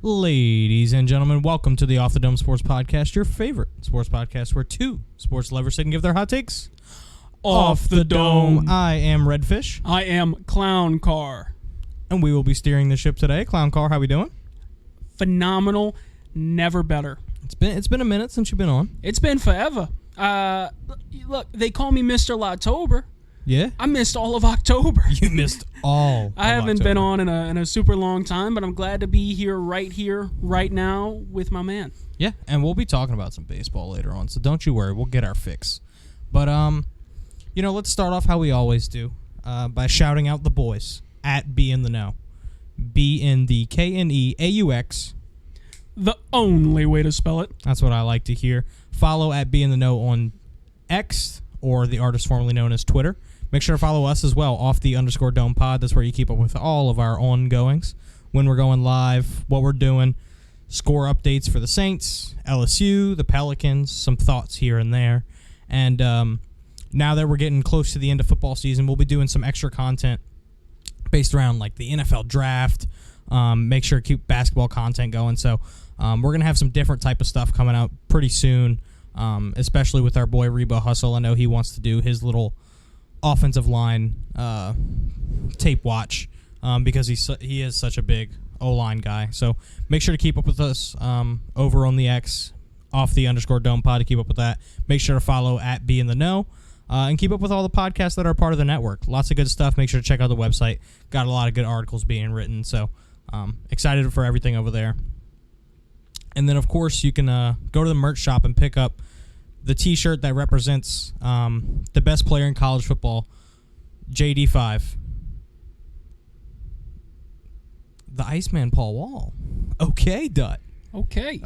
Ladies and gentlemen, welcome to the Off the Dome Sports Podcast, your favorite sports podcast where two sports lovers sit and give their hot takes off the dome. I am Redfish. I am Clown Car. And we will be steering the ship today. Clown Car, how we doing? Phenomenal, never better. It's been a minute since you've been on. It's been forever. Look, they call me Mr. Loctober. Yeah? I missed all of October. You missed all I haven't been on in a super long time, but I'm glad to be here, right now with my man. Yeah, and we'll be talking about some baseball later on, so don't you worry. We'll get our fix. But, let's start off how we always do, by shouting out the boys at Be In The Know. BNDKNEAUX. The only way to spell it. That's what I like to hear. Follow at Be In The Know on X, or the artist formerly known as Twitter. Make sure to follow us as well, _Dome Pod. That's where you keep up with all of our ongoings. When we're going live, what we're doing, score updates for the Saints, LSU, the Pelicans, some thoughts here and there. And now that we're getting close to the end of football season, we'll be doing some extra content based around like the NFL draft. Make sure to keep basketball content going. So we're going to have some different type of stuff coming out pretty soon, especially with our boy Reba Hustle. I know he wants to do his little offensive line tape watch because he is such a big O-line guy. So make sure to keep up with us over on the X, _Dome Pod to keep up with that. Make sure to follow at Be In The Know and keep up with all the podcasts that are part of the network. Lots of good stuff. Make sure to check out the website. Got a lot of good articles being written. So excited for everything over there. And then, of course, you can go to the merch shop and pick up the T-shirt that represents the best player in college football, JD5. The Iceman Paul Wall. Okay, Dut. Okay.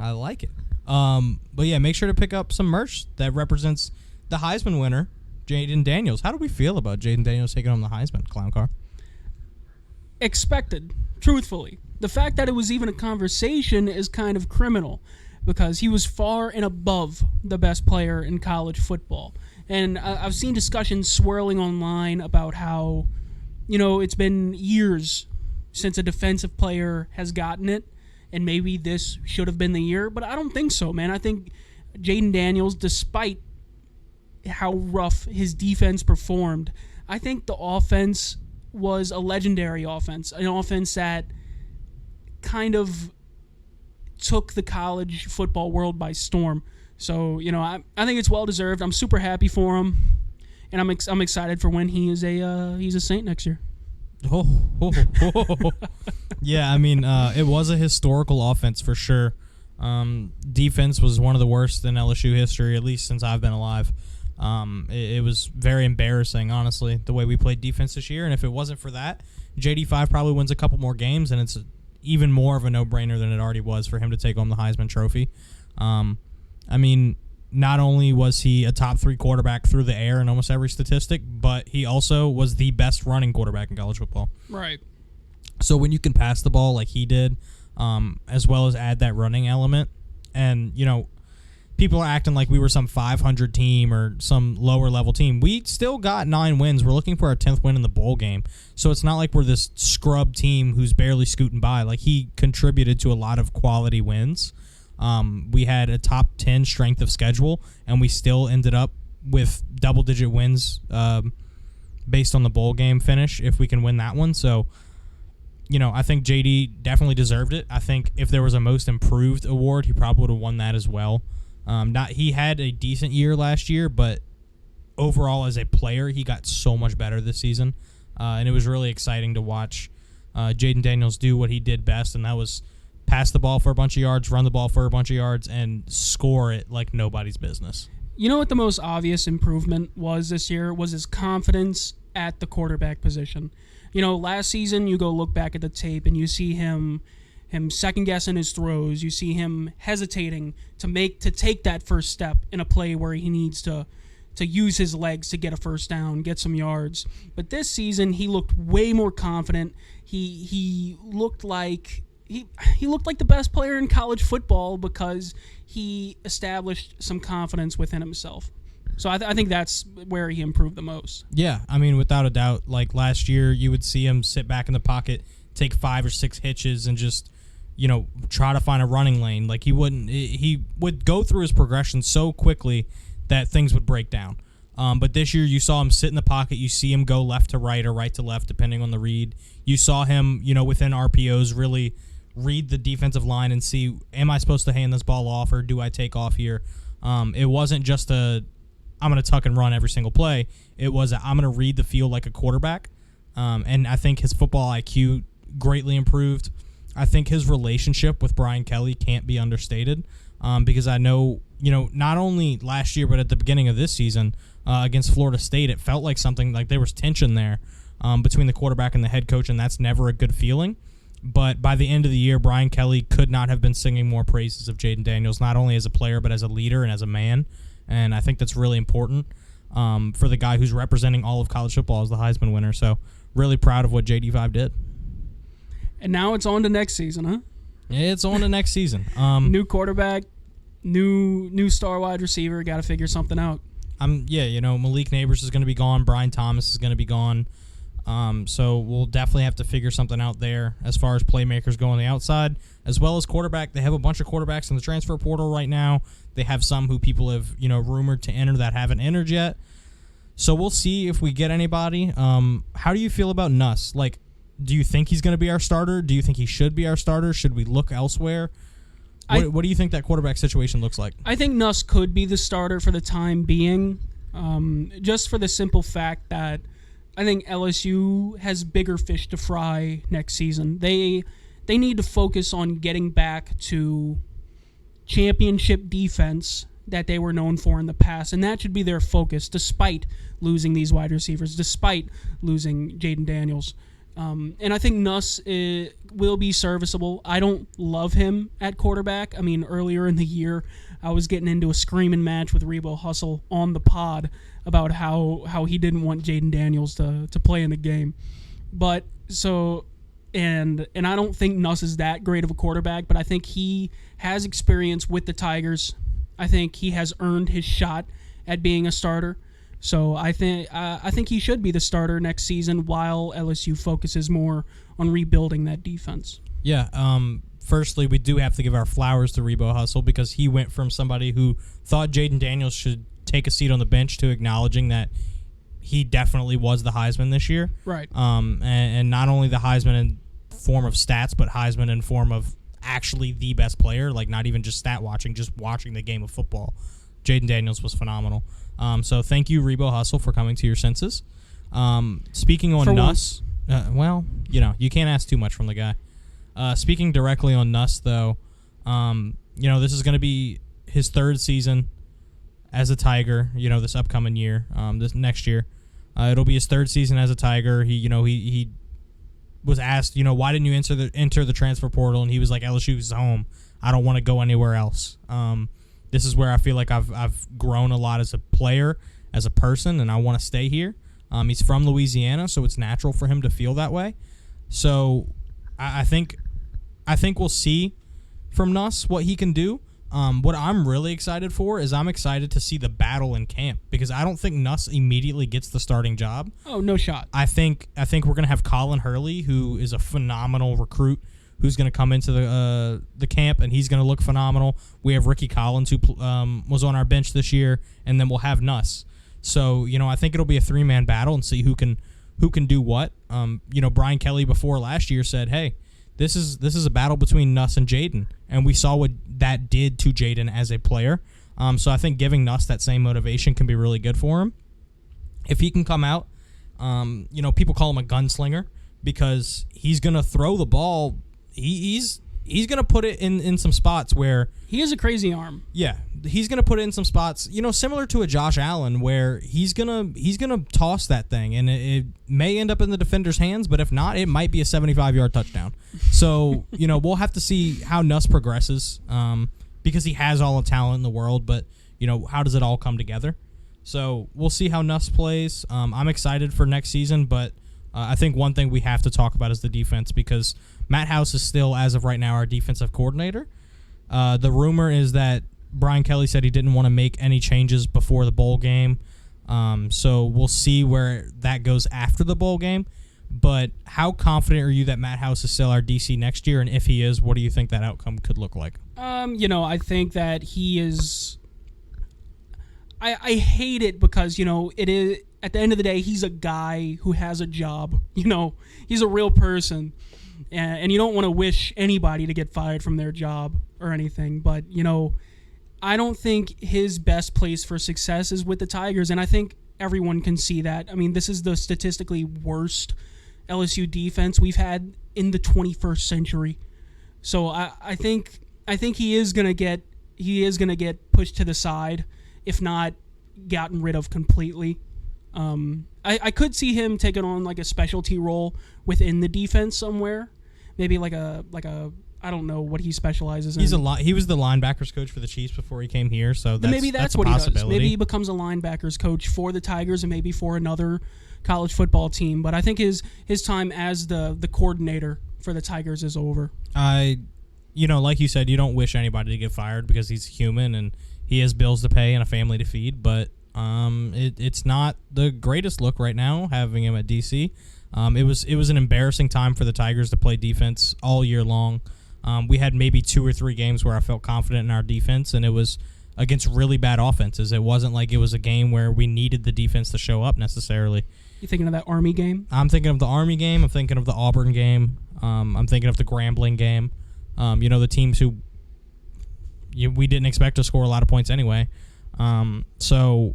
I like it. But, yeah, make sure to pick up some merch that represents the Heisman winner, Jaden Daniels. How do we feel about Jaden Daniels taking on the Heisman, Clown Car? Expected, truthfully. The fact that it was even a conversation is kind of criminal, because he was far and above the best player in college football. And I've seen discussions swirling online about how, it's been years since a defensive player has gotten it, and maybe this should have been the year, but I don't think so, man. I think Jaden Daniels, despite how rough his defense performed, I think the offense was a legendary offense, an offense that kind of took the college football world by storm. So, I think it's well deserved. I'm super happy for him, and I'm excited for when he's a Saint next year. Yeah, I mean, it was a historical offense for sure. Defense was one of the worst in LSU history, at least since I've been alive. It was very embarrassing, honestly, the way we played defense this year. And if it wasn't for that, JD5 probably wins a couple more games, and it's even more of a no-brainer than it already was for him to take home the Heisman Trophy. I mean, not only was he a top 3 quarterback through the air in almost every statistic, but he also was the best running quarterback in college football. Right. So when you can pass the ball like he did, as well as add that running element, and, people are acting like we were some 500 team or some lower-level team. We still got 9 wins. We're looking for our 10th win in the bowl game. So it's not like we're this scrub team who's barely scooting by. Like, he contributed to a lot of quality wins. We had a top 10 strength of schedule, and we still ended up with double-digit wins based on the bowl game finish if we can win that one. So, I think JD definitely deserved it. I think if there was a most improved award, he probably would have won that as well. He had a decent year last year, but overall as a player, he got so much better this season, and it was really exciting to watch Jaden Daniels do what he did best, and that was pass the ball for a bunch of yards, run the ball for a bunch of yards, and score it like nobody's business. You know what the most obvious improvement was this year was his confidence at the quarterback position. Last season, you go look back at the tape and you see him second-guessing his throws. You see him hesitating to take that first step in a play where he needs to use his legs to get a first down, get some yards. But this season, he looked way more confident. He looked like he looked like the best player in college football because he established some confidence within himself. So I think that's where he improved the most. Yeah, I mean, without a doubt. Like last year, you would see him sit back in the pocket, take 5 or 6 hitches, and just try to find a running lane. Like he would go through his progression so quickly that things would break down. But this year you saw him sit in the pocket. You see him go left to right or right to left, depending on the read. You saw him, within RPOs really read the defensive line and see, am I supposed to hand this ball off or do I take off here? It wasn't just I'm going to tuck and run every single play. It was I'm going to read the field like a quarterback. And I think his football IQ greatly improved. I think his relationship with Brian Kelly can't be understated, because I know, not only last year but at the beginning of this season against Florida State, it felt like something like there was tension there between the quarterback and the head coach, and that's never a good feeling. But by the end of the year, Brian Kelly could not have been singing more praises of Jaden Daniels, not only as a player but as a leader and as a man, and I think that's really important for the guy who's representing all of college football as the Heisman winner. So really proud of what JD5 did. And now it's on to next season, huh? It's on to next season. New quarterback, new star wide receiver. Got to figure something out. Malik Neighbors is going to be gone. Brian Thomas is going to be gone. So we'll definitely have to figure something out there as far as playmakers go on the outside, as well as quarterback. They have a bunch of quarterbacks in the transfer portal right now. They have some who people have, rumored to enter that haven't entered yet. So we'll see if we get anybody. How do you feel about Nuss? Like, do you think he's going to be our starter? Do you think he should be our starter? Should we look elsewhere? What do you think that quarterback situation looks like? I think Nuss could be the starter for the time being, just for the simple fact that I think LSU has bigger fish to fry next season. They need to focus on getting back to championship defense that they were known for in the past, and that should be their focus, despite losing these wide receivers, despite losing Jaden Daniels. And I think Nuss will be serviceable. I don't love him at quarterback. I mean, earlier in the year, I was getting into a screaming match with Rebo Hustle on the pod about how he didn't want Jaden Daniels to play in the game. But so, and I don't think Nuss is that great of a quarterback, but I think he has experience with the Tigers. I think he has earned his shot at being a starter. So I think he should be the starter next season while LSU focuses more on rebuilding that defense. Yeah. Firstly, we do have to give our flowers to Rebo Hustle because he went from somebody who thought Jaden Daniels should take a seat on the bench to acknowledging that he definitely was the Heisman this year. Right. And not only the Heisman in form of stats, but Heisman in form of actually the best player, like not even just stat watching, just watching the game of football. Jaden Daniels was phenomenal. So thank you, Rebo Hustle, for coming to your senses. Speaking on Nuss, you can't ask too much from the guy. Speaking directly on Nuss, though, this is going to be his third season as a Tiger. This upcoming year, this next year, it'll be his third season as a Tiger. He was asked, why didn't you enter the transfer portal? And he was like, LSU's home. I don't want to go anywhere else. This is where I feel like I've grown a lot as a player, as a person, and I want to stay here. He's from Louisiana, so it's natural for him to feel that way. So I think we'll see from Nuss what he can do. What I'm really excited for is I'm excited to see the battle in camp because I don't think Nuss immediately gets the starting job. Oh, no shot. I think we're going to have Colin Hurley, who is a phenomenal recruit, who's going to come into the camp, and he's going to look phenomenal. We have Ricky Collins, who was on our bench this year, and then we'll have Nuss. So, I think it'll be a three-man battle and see who can do what. Brian Kelly before last year said, hey, this is a battle between Nuss and Jaden, and we saw what that did to Jaden as a player. So I think giving Nuss that same motivation can be really good for him. If he can come out, people call him a gunslinger because he's going to throw the ball. He's going to put it in some spots where he has a crazy arm. Yeah, he's going to put it in some spots, similar to a Josh Allen, where he's gonna toss that thing, and it may end up in the defender's hands, but if not, it might be a 75-yard touchdown. So we'll have to see how Nuss progresses, because he has all the talent in the world, but how does it all come together? So we'll see how Nuss plays. I'm excited for next season, but I think one thing we have to talk about is the defense because Matt House is still, as of right now, our defensive coordinator. The rumor is that Brian Kelly said he didn't want to make any changes before the bowl game. So we'll see where that goes after the bowl game. But how confident are you that Matt House is still our DC next year? And if he is, what do you think that outcome could look like? I think that he is. I hate it because it is at the end of the day he's a guy who has a job. He's a real person, and you don't want to wish anybody to get fired from their job or anything. But I don't think his best place for success is with the Tigers, and I think everyone can see that. I mean, this is the statistically worst LSU defense we've had in the 21st century. So I think he is gonna get pushed to the side, if not gotten rid of completely. I could see him taking on like a specialty role within the defense somewhere, maybe like a I don't know what he specializes in. He was the linebackers coach for the Chiefs before he came here, so maybe that's what he does. Maybe he becomes a linebackers coach for the Tigers and maybe for another college football team. But I think his time as the coordinator for the Tigers is over. Like you said, you don't wish anybody to get fired because he's human and he has bills to pay and a family to feed. But it's not the greatest look right now having him at DC. It was an embarrassing time for the Tigers to play defense all year long. We had maybe 2 or 3 games where I felt confident in our defense, and it was against really bad offenses. It wasn't like it was a game where we needed the defense to show up necessarily. You thinking of that Army game? I'm thinking of the Army game. I'm thinking of the Auburn game. I'm thinking of the Grambling game. The teams who we didn't expect to score a lot of points anyway. So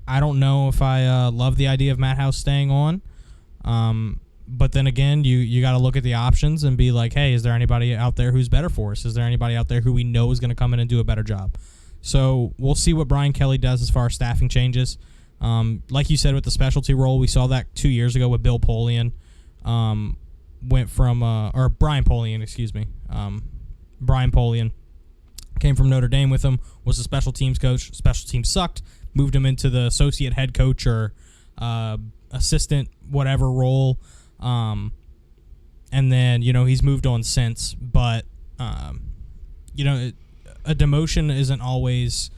I don't know if I love the idea of Matt House staying on. But then again, you got to look at the options and be like, hey, is there anybody out there who's better for us? Is there anybody out there who we know is going to come in and do a better job? So we'll see what Brian Kelly does as far as staffing changes. Like you said with the specialty role, we saw that 2 years ago with Bill Polian. Went from or Brian Polian, excuse me. Brian Polian came from Notre Dame with him, was a special teams coach. Special teams sucked. Moved him into the associate head coach or assistant whatever role. And then, he's moved on since. But, a demotion isn't always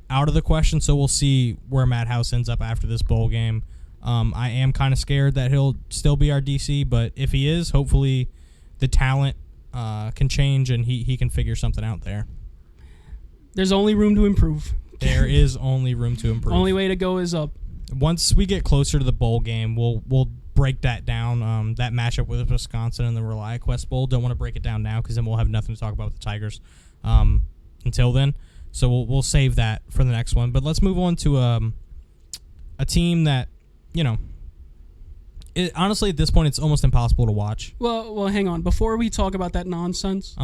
out of the question, so we'll see where Matt House ends up after this bowl game. I am kind of scared that he'll still be our DC, but if he is, hopefully the talent can change and he can figure something out there. There's only room to improve. There is only room to improve. Only way to go is up. Once we get closer to the bowl game, we'll break that down, that matchup with Wisconsin and the ReliaQuest Bowl. Don't want to break it down now because then we'll have nothing to talk about with the Tigers until then. So we'll save that for the next one. But let's move on to a team that, honestly, at this point, it's almost impossible to watch. Well, hang on. Before we talk about that nonsense,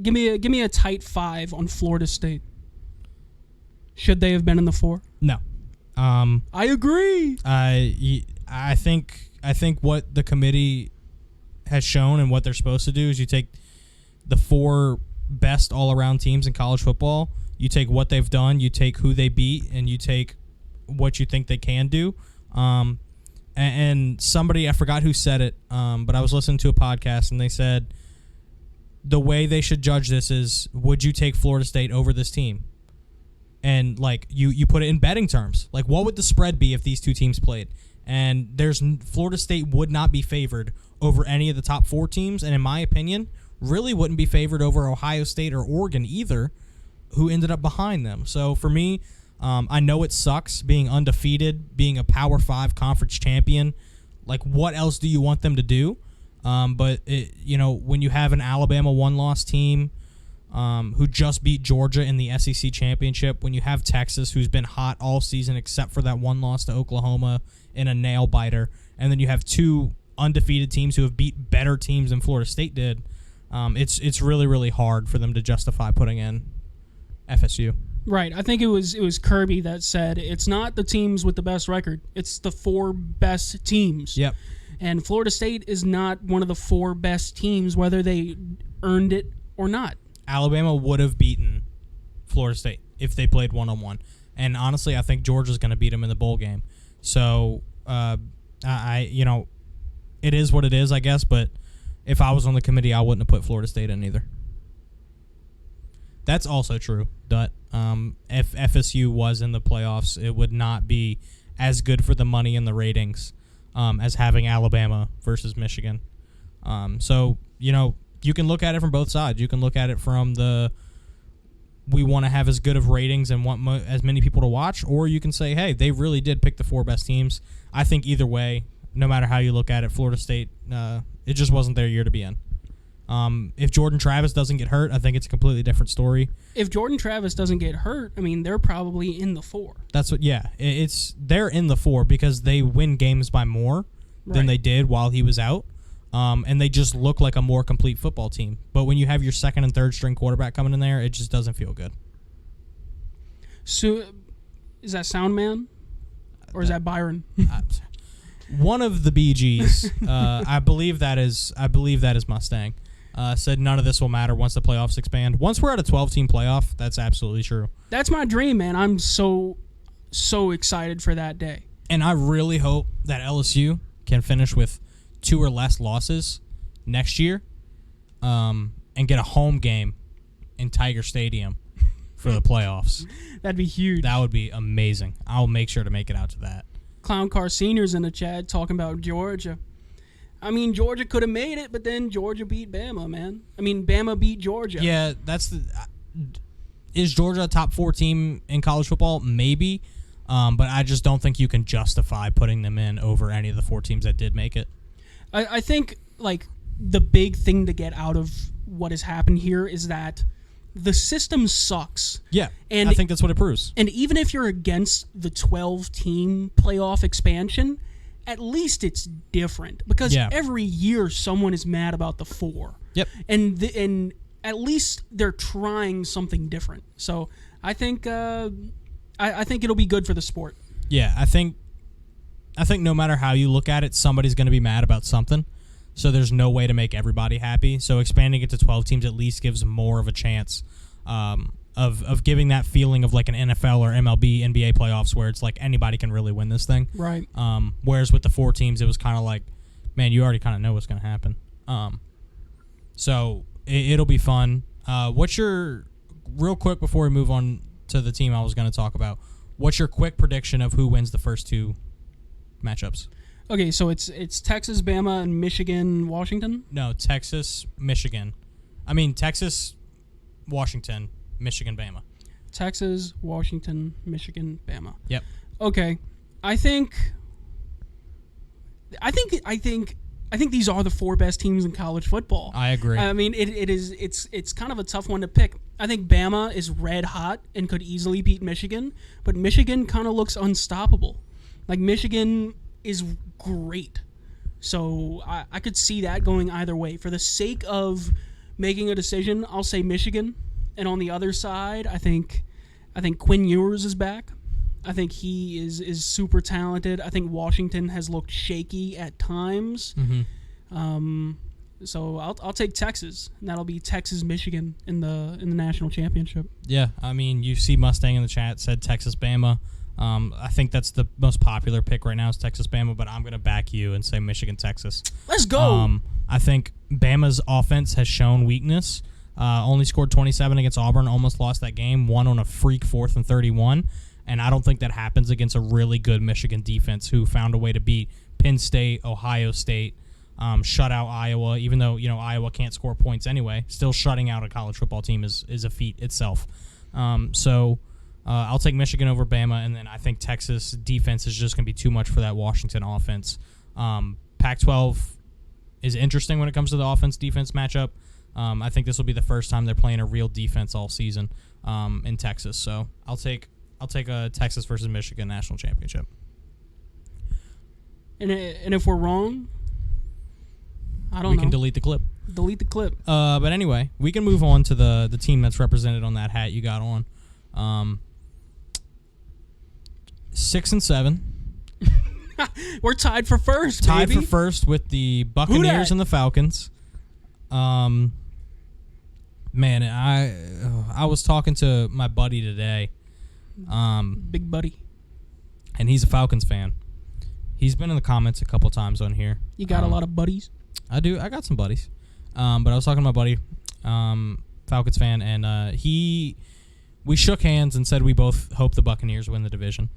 give me a tight 5 on Florida State. Should they have been in the 4? No. I agree. I think what the committee has shown and what they're supposed to do is you take the 4 best all-around teams in college football, you take what they've done, you take who they beat, and you take what you think they can do. And somebody, I forgot who said it, but I was listening to a podcast, and they said the way they should judge this is, would you take Florida State over this team? And, you put it in betting terms. What would the spread be if these two teams played? And Florida State would not be favored over any of the top 4 teams, and in my opinion, really wouldn't be favored over Ohio State or Oregon either, who ended up behind them. So for me, I know it sucks being undefeated, being a Power 5 conference champion. What else do you want them to do? But when you have an Alabama 1-loss team who just beat Georgia in the SEC championship, when you have Texas, who's been hot all season except for that one loss to Oklahoma in a nail-biter, and then you have 2 undefeated teams who have beat better teams than Florida State did, it's really, really hard for them to justify putting in FSU. Right. I think it was Kirby that said it's not the teams with the best record. It's the 4 best teams. Yep. And Florida State is not one of the 4 best teams, whether they earned it or not. Alabama would have beaten Florida State if they played 1-on-1. And honestly, I think Georgia's going to beat them in the bowl game. So, it is what it is, I guess. But if I was on the committee, I wouldn't have put Florida State in either. That's also true, Dut. If FSU was in the playoffs, it would not be as good for the money and the ratings as having Alabama versus Michigan. So, you can look at it from both sides. You can look at it from we want to have as good of ratings and want as many people to watch, or you can say, hey, they really did pick the 4 best teams. I think either way, no matter how you look at it, Florida State, it just wasn't their year to be in. If Jordan Travis doesn't get hurt, I think it's a completely different story. If Jordan Travis doesn't get hurt, I mean, they're probably in the 4. That's what, yeah. They're in the 4 because they win games by more than they did while he was out. And they just look like a more complete football team. But when you have your second and third string quarterback coming in there, it just doesn't feel good. So, is that Soundman? Or is that Byron? One of the BGs, I believe that is Mustang, said none of this will matter once the playoffs expand. Once we're at a 12-team playoff, that's absolutely true. That's my dream, man. I'm so excited for that day. And I really hope that LSU can finish with 2 or less losses next year, and get a home game in Tiger Stadium for the playoffs. That'd be huge. That would be amazing. I'll make sure to make it out to that. Clown Car Senior's in the chat talking about Georgia. I mean, Georgia could have made it, but then Georgia beat Bama, man. I mean, Bama beat Georgia. Yeah, is Georgia a top 4 team in college football? Maybe, but I just don't think you can justify putting them in over any of the 4 teams that did make it. I think, like, the big thing to get out of what has happened here is that the system sucks. Yeah, and I think that's what it proves. And even if you're against the 12-team playoff expansion, at least it's different. Because every year someone is mad about the 4. Yep. And at least they're trying something different. So I think I think it'll be good for the sport. Yeah, I think no matter how you look at it, somebody's going to be mad about something. So there's no way to make everybody happy. So expanding it to 12 teams at least gives more of a chance of giving that feeling of like an NFL or MLB, NBA playoffs where it's like anybody can really win this thing. Right. Whereas with the 4 teams, it was kind of like, man, you already kind of know what's going to happen. So it'll be fun. What's your, real quick before we move on to the team I was going to talk about, what's your quick prediction of who wins the first 2 matchups? Okay, so it's Texas, Bama, and Michigan, Washington? No, Texas, Michigan. I mean, Texas, Washington, Michigan, Bama. Texas, Washington, Michigan, Bama. Yep. Okay. I think these are the 4 best teams in college football. I agree. I mean, it's kind of a tough one to pick. I think Bama is red hot and could easily beat Michigan, but Michigan kind of looks unstoppable. Like, Michigan is great. So I could see that going either way. For the sake of making a decision, I'll say Michigan. And on the other side, I think Quinn Ewers is back. I think he is super talented. I think Washington has looked shaky at times. Mm-hmm. So I'll take Texas, and that'll be Texas Michigan in the national championship. Yeah, I mean, you see Mustang in the chat said Texas Bama. I think that's the most popular pick right now is Texas Bama, but I'm going to back you and say Michigan Texas. Let's go. I think Bama's offense has shown weakness. Only scored 27 against Auburn, almost lost that game, won on a freak 4th and 31, and I don't think that happens against a really good Michigan defense who found a way to beat Penn State, Ohio State, shut out Iowa, even though Iowa can't score points anyway. Still shutting out a college football team is a feat itself. I'll take Michigan over Bama, and then I think Texas defense is just going to be too much for that Washington offense. Pac-12 is interesting when it comes to the offense-defense matchup. I think this will be the first time they're playing a real defense all season in Texas. So I'll take a Texas versus Michigan national championship. And if we're wrong, I don't know. We can delete the clip. Delete the clip. But anyway, we can move on to the team that's represented on that hat you got on. 6-7. We're tied for first. Tied baby. for first with the Buccaneers and the Falcons. Man, I was talking to my buddy today. Big buddy. And he's a Falcons fan. He's been in the comments a couple times on here. You got a lot of buddies? I do. I got some buddies. But I was talking to my buddy, Falcons fan, and we shook hands and said we both hope the Buccaneers win the division.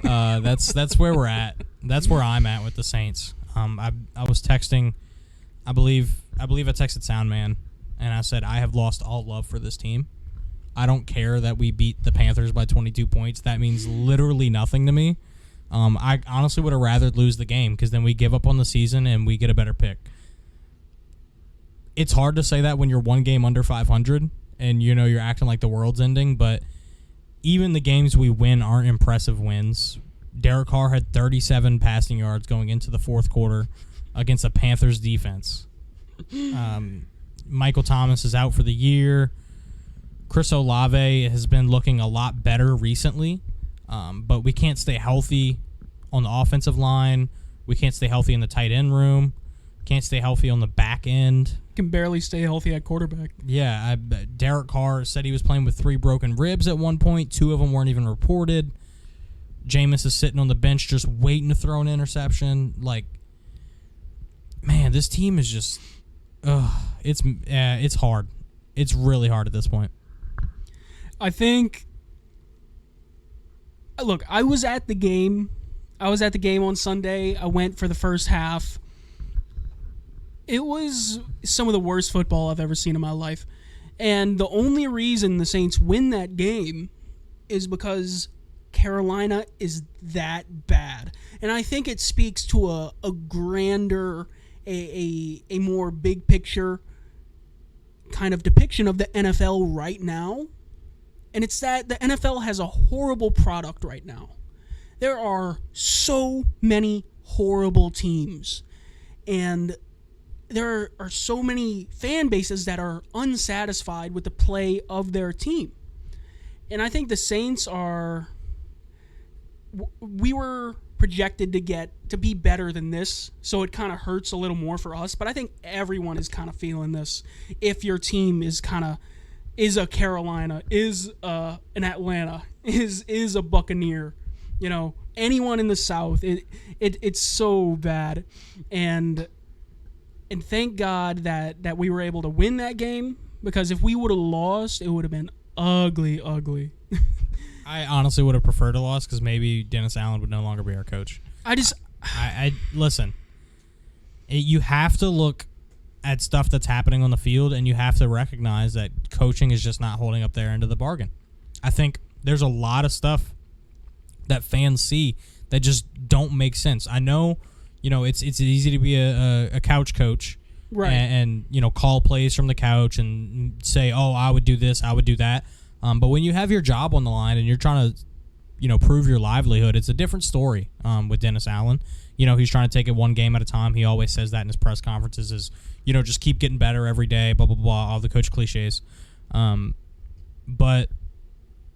That's where we're at. That's where I'm at with the Saints. I was texting, I believe I texted Soundman, and I said I have lost all love for this team. I don't care that we beat the Panthers by 22 points. That means literally nothing to me. I honestly would have rather lose the game because then we give up on the season and we get a better pick. It's hard to say that when you're one game under 500 and you're acting like the world's ending, but even the games we win aren't impressive wins. Derek Carr had 37 passing yards going into the fourth quarter against the Panthers defense. Michael Thomas is out for the year. Chris Olave has been looking a lot better recently, but we can't stay healthy on the offensive line. We can't stay healthy in the tight end room. Can't stay healthy on the back end. Can barely stay healthy at quarterback. Yeah, Derek Carr said he was playing with 3 broken ribs at one point. 2 of them weren't even reported. Jameis is sitting on the bench just waiting to throw an interception. Like, man, this team is just, it's hard. It's really hard at this point. I think, look, I was at the game. I was at the game on Sunday. I went for the first half. It was some of the worst football I've ever seen in my life. And the only reason the Saints win that game is because Carolina is that bad. And I think it speaks to a grander, a more big picture kind of depiction of the NFL right now. And it's that the NFL has a horrible product right now. There are so many horrible teams. And there are so many fan bases that are unsatisfied with the play of their team. And I think the Saints we were projected to be better than this, so it kind of hurts a little more for us. But I think everyone is kind of feeling this. If your team is a Carolina, is an Atlanta, is a Buccaneer, anyone in the South, it's so bad. And thank God that we were able to win that game, because if we would have lost, it would have been ugly. I honestly would have preferred a loss because maybe Dennis Allen would no longer be our coach. I listen. You have to look at stuff that's happening on the field, and you have to recognize that coaching is just not holding up their end of the bargain. I think there's a lot of stuff that fans see that just don't make sense. I know, it's easy to be a couch coach, right? And call plays from the couch and say, oh, I would do this, I would do that. But when you have your job on the line and you're trying to, prove your livelihood, it's a different story with Dennis Allen. He's trying to take it one game at a time. He always says that in his press conferences is, just keep getting better every day, blah, blah, blah, all the coach cliches. But,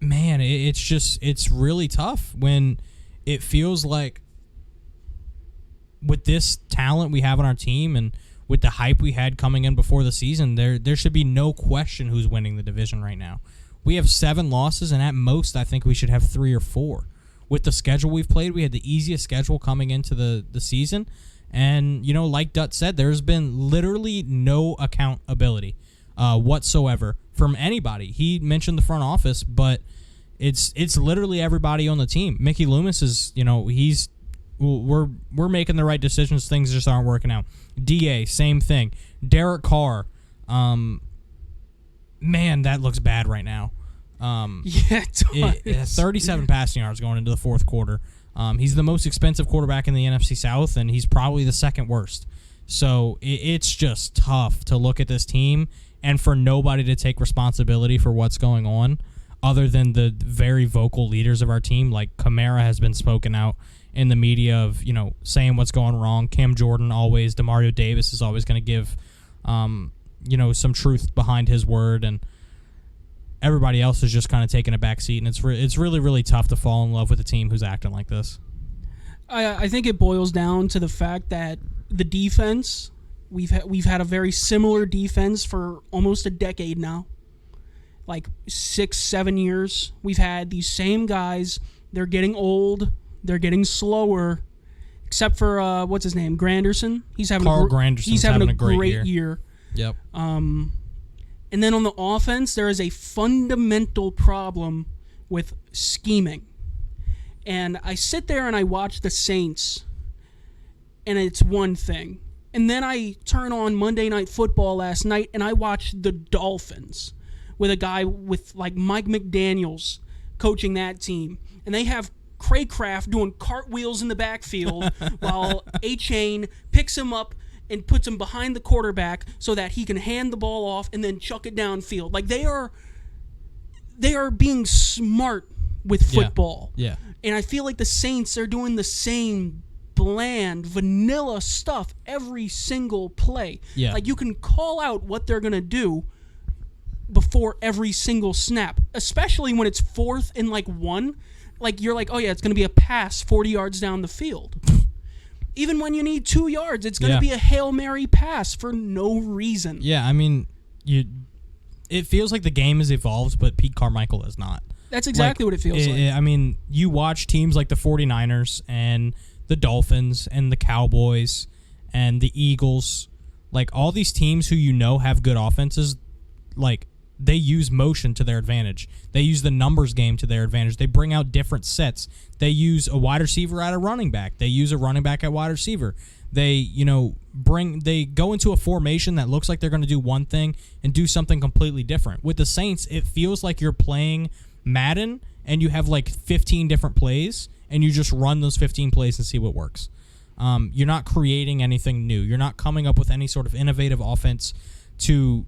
man, it's really tough when it feels like with this talent we have on our team and with the hype we had coming in before the season, there should be no question who's winning the division right now. We have 7 losses, and at most, I think we should have 3 or 4. With the schedule we've played, we had the easiest schedule coming into the season. And, like Dutt said, there's been literally no accountability whatsoever from anybody. He mentioned the front office, but it's literally everybody on the team. Mickey Loomis is, we're making the right decisions. Things just aren't working out. DA, same thing. Derek Carr, man, that looks bad right now. Yeah, it does. 37 passing yards going into the fourth quarter. He's the most expensive quarterback in the NFC South, and he's probably the second worst. So it's just tough to look at this team and for nobody to take responsibility for what's going on other than the very vocal leaders of our team. Like Kamara has been spoken out in the media of, saying what's going wrong. Cam Jordan always, Demario Davis is always going to give some truth behind his word, and everybody else is just kind of taking a back seat, and it's really, really tough to fall in love with a team who's acting like this. I think it boils down to the fact that the defense, we've had a very similar defense for almost a decade now, like 6-7 years. We've had these same guys. They're getting old. They're getting slower, except for what's his name, Granderson. He's having Granderson's having a great year. Yep. And then on the offense, there is a fundamental problem with scheming. And I sit there and I watch the Saints, and it's one thing. And then I turn on Monday Night Football last night, and I watched the Dolphins with a guy with like Mike McDaniels coaching that team. And they have Craycraft doing cartwheels in the backfield while A-Chain picks him up and puts him behind the quarterback so that he can hand the ball off and then chuck it downfield. Like they are being smart with football. Yeah. And I feel like the Saints are doing the same bland, vanilla stuff every single play. Yeah. Like you can call out what they're going to do before every single snap, especially when it's 4th and 1. Like you're like, oh yeah, it's going to be a pass 40 yards down the field. Even when you need 2 yards, it's going to be a Hail Mary pass for no reason. Yeah, I mean, it feels like the game has evolved, but Pete Carmichael has not. That's exactly what it feels like. I mean, you watch teams like the 49ers and the Dolphins and the Cowboys and the Eagles, like all these teams who have good offenses, like they use motion to their advantage. They use the numbers game to their advantage. They bring out different sets. They use a wide receiver at a running back. They use a running back at wide receiver. They, they go into a formation that looks like they're going to do one thing and do something completely different. With the Saints, it feels like you're playing Madden and you have 15 different plays and you just run those 15 plays and see what works. You're not creating anything new. You're not coming up with any sort of innovative offense to,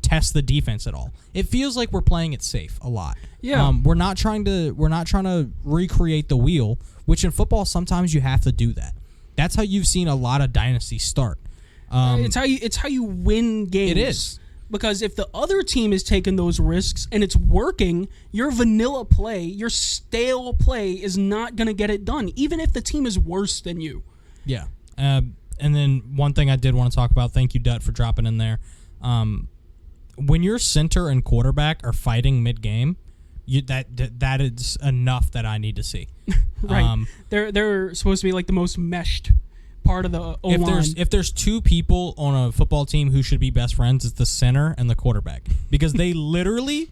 test the defense at all. It feels like we're playing it safe a lot. Yeah. We're not trying to recreate the wheel, which in football sometimes you have to do that. That's how you've seen a lot of dynasties start. It's how you win games. It is. Because if the other team is taking those risks and it's working, your vanilla play, your stale play is not going to get it done, even if the team is worse than you. Yeah. And then one thing I did want to talk about, thank you, Dutt, for dropping in there. When your center and quarterback are fighting mid-game, that is enough that I need to see. Right. They're supposed to be the most meshed part of the O-line. If there's two people on a football team who should be best friends, it's the center and the quarterback, because they literally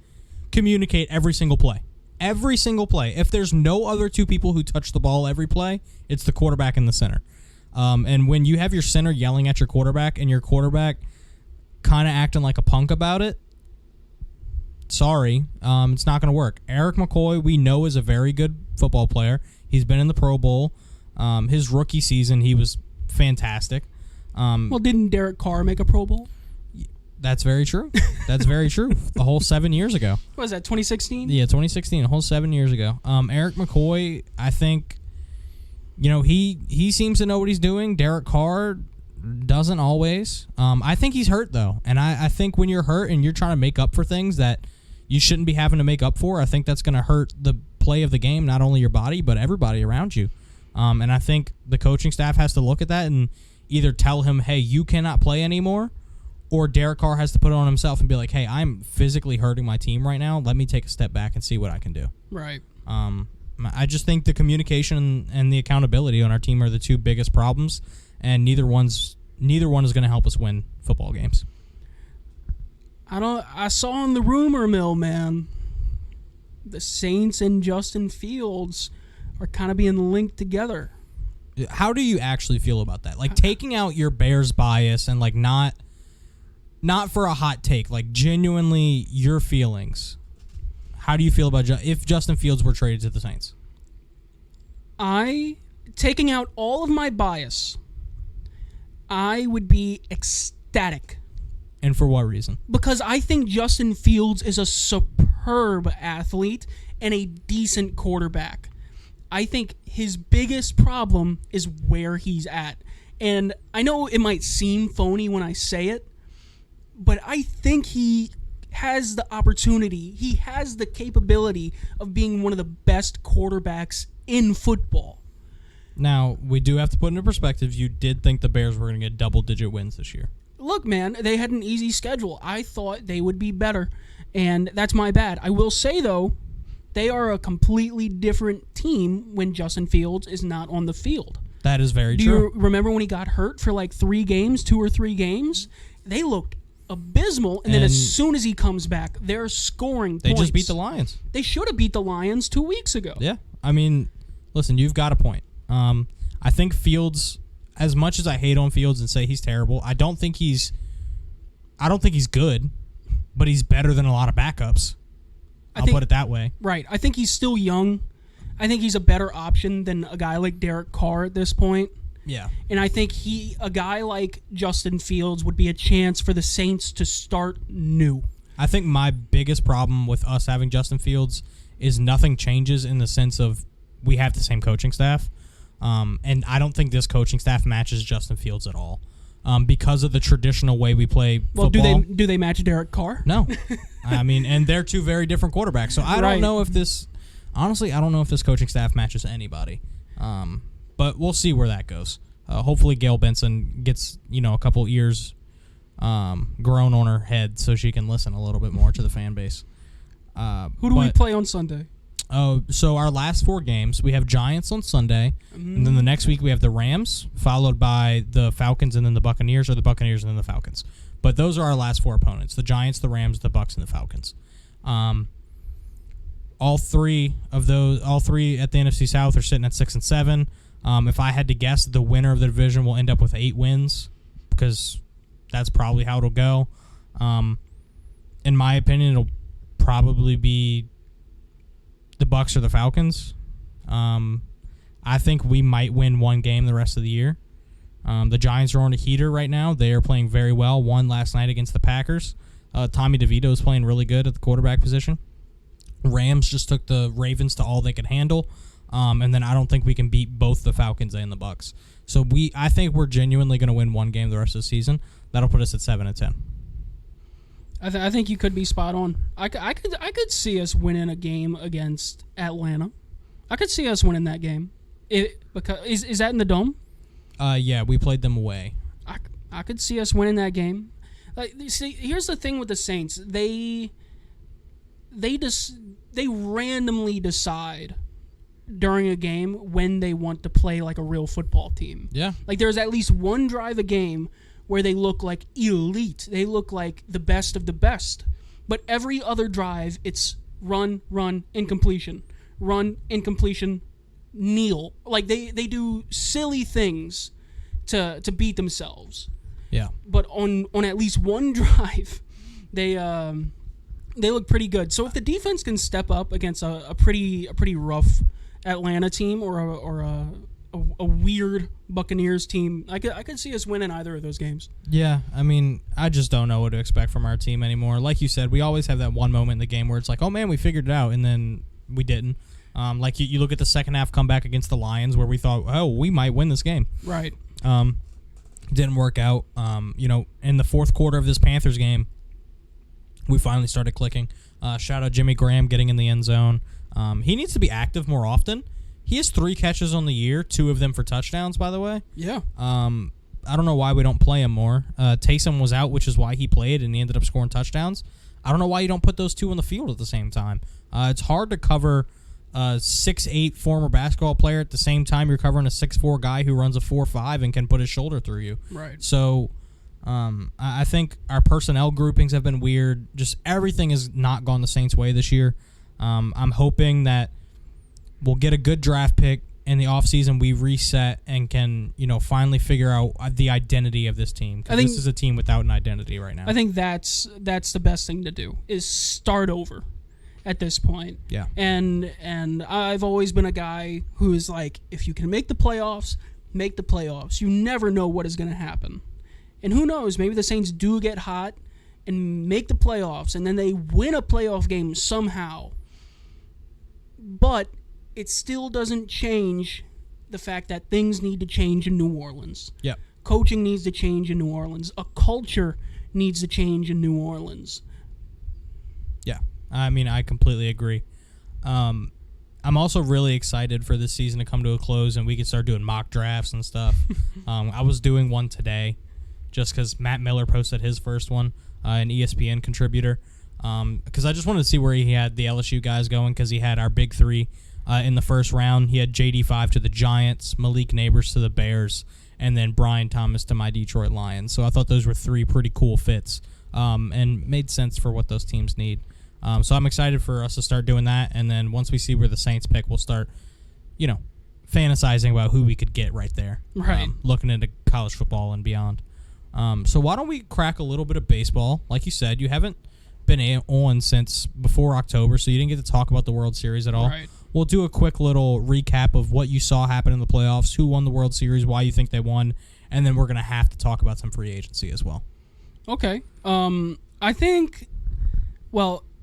communicate every single play. Every single play. If there's no other two people who touch the ball every play, it's the quarterback and the center. And when you have your center yelling at your quarterback and your quarterback kind of acting like a punk about it, sorry, it's not going to work. Eric McCoy, we know, is a very good football player. He's been in the Pro Bowl. His rookie season, he was fantastic. Well, didn't Derek Carr make a Pro Bowl? That's very true. That's very true. A whole 7 years ago. What was that, 2016? Yeah, 2016, a whole 7 years ago. Eric McCoy, I think, he seems to know what he's doing. Derek Carr doesn't always. I think he's hurt, though. And I think when you're hurt and you're trying to make up for things that you shouldn't be having to make up for, I think that's going to hurt the play of the game, not only your body, but everybody around you. And I think the coaching staff has to look at that and either tell him, hey, you cannot play anymore, or Derek Carr has to put it on himself and be like, hey, I'm physically hurting my team right now. Let me take a step back and see what I can do. Right. I just think the communication and the accountability on our team are the two biggest problems, and neither one is going to help us win football games. I saw in the rumor mill, man, the Saints and Justin Fields are kind of being linked together. How do you actually feel about that? Taking out your Bears bias and not for a hot take, genuinely your feelings. How do you feel about if Justin Fields were traded to the Saints? Taking out all of my bias, I would be ecstatic. And for what reason? Because I think Justin Fields is a superb athlete and a decent quarterback. I think his biggest problem is where he's at. And I know it might seem phony when I say it, but I think he has the opportunity, he has the capability of being one of the best quarterbacks in football. Now, we do have to put into perspective, you did think the Bears were going to get double-digit wins this year. Look, man, they had an easy schedule. I thought they would be better, and that's my bad. I will say, though, they are a completely different team when Justin Fields is not on the field. That is very true. Do you remember when he got hurt for 2 or 3 games? They looked abysmal, and then as soon as he comes back, they're scoring They points. just beat the Lions. They should have beat the Lions 2 weeks ago. Yeah. I mean, listen, you've got a point. I think Fields, as much as I hate on Fields and say he's terrible, I don't think he's good, but he's better than a lot of backups. I'll put it that way. Right. I think he's still young. I think he's a better option than a guy like Derek Carr at this point. Yeah. And I think a guy like Justin Fields would be a chance for the Saints to start new. I think my biggest problem with us having Justin Fields is nothing changes in the sense of we have the same coaching staff. And I don't think this coaching staff matches Justin Fields at all. Because of the traditional way we play football. Well, do they match Derek Carr? No. I mean, and they're two very different quarterbacks. So I don't know if this coaching staff matches anybody. But we'll see where that goes. Hopefully Gail Benson gets, a couple ears grown on her head so she can listen a little bit more to the fan base. Who do we play on Sunday? So our last 4 games, we have Giants on Sunday, and then the next week we have the Rams, followed by the Falcons, and then the Buccaneers, or the Buccaneers and then the Falcons. But those are our last 4 opponents: the Giants, the Rams, the Bucs, and the Falcons. All three at the NFC South are sitting at 6-7. If I had to guess, the winner of the division will end up with 8 wins, because that's probably how it'll go. In my opinion, it'll probably be the Bucs or the Falcons. I think we might win 1 game the rest of the year. The Giants are on a heater right now. They are playing very well. Won last night against the Packers. Tommy DeVito is playing really good at the quarterback position. Rams just took the Ravens to all they could handle. And then I don't think we can beat both the Falcons and the Bucs. So I think we're genuinely going to win 1 game the rest of the season. That'll put us at 7-10. I think you could be spot on. I could see us winning a game against Atlanta. I could see us winning that game. Is that in the Dome? Yeah, we played them away. I could see us winning that game. See, here's the thing with the Saints. They randomly decide during a game when they want to play like a real football team. Yeah. Like there's at least one drive a game where they look like elite. They look like the best of the best. But every other drive, it's run, incompletion. Run, incompletion, kneel. Like, they do silly things to beat themselves. Yeah. But on at least one drive, they look pretty good. So if the defense can step up against a pretty rough Atlanta team or a weird Buccaneers team, I could see us winning either of those games. Yeah, I mean, I just don't know what to expect from our team anymore. Like you said, we always have that one moment in the game where it's like, oh man, we figured it out, and then we didn't. Like you look at the second half comeback against the Lions where we thought, oh, we might win this game. Right. Didn't work out. In the fourth quarter of this Panthers game, we finally started clicking. Shout out Jimmy Graham getting in the end zone. He needs to be active more often. He has 3 catches on the year, 2 of them for touchdowns, by the way. Yeah. I don't know why we don't play him more. Taysom was out, which is why he played, and he ended up scoring touchdowns. I don't know why you don't put those 2 on the field at the same time. It's hard to cover a 6'8" former basketball player at the same time you're covering a 6'4" guy who runs a 4.5 and can put his shoulder through you. Right. So I think our personnel groupings have been weird. Just everything has not gone the Saints' way this year. I'm hoping that we'll get a good draft pick in the offseason. We reset and can, finally figure out the identity of this team. Because this is a team without an identity right now. I think that's the best thing to do, is start over at this point. Yeah. And I've always been a guy who is like, if you can make the playoffs, make the playoffs. You never know what is going to happen. And who knows, maybe the Saints do get hot and make the playoffs, and then they win a playoff game somehow. But it still doesn't change the fact that things need to change in New Orleans. Yeah. Coaching needs to change in New Orleans. A culture needs to change in New Orleans. Yeah. I mean, I completely agree. I'm also really excited for this season to come to a close and we can start doing mock drafts and stuff. I was doing one today just because Matt Miller posted his first one, an ESPN contributor. Because I just wanted to see where he had the LSU guys going, because he had our big 3 in the first round. He had JD5 to the Giants, Malik Neighbors to the Bears, and then Brian Thomas to my Detroit Lions. So I thought those were 3 pretty cool fits and made sense for what those teams need. So I'm excited for us to start doing that, and then once we see where the Saints pick, we'll start, fantasizing about who we could get right there. Right. Looking into college football and beyond. So why don't we crack a little bit of baseball? Like you said, you haven't been on since before October, so you didn't get to talk about the World Series at all. Right. We'll do a quick little recap of what you saw happen in the playoffs, who won the World Series, why you think they won, and then we're going to have to talk about some free agency as well. Okay. I think,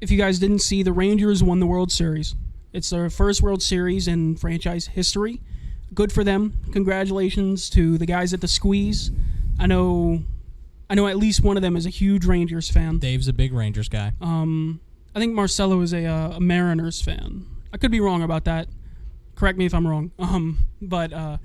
if you guys didn't see, the Rangers won the World Series. It's their first World Series in franchise history. Good for them. Congratulations to the guys at the Squeeze. I know at least one of them is a huge Rangers fan. Dave's a big Rangers guy. I think Marcelo is a Mariners fan. I could be wrong about that. Correct me if I'm wrong. The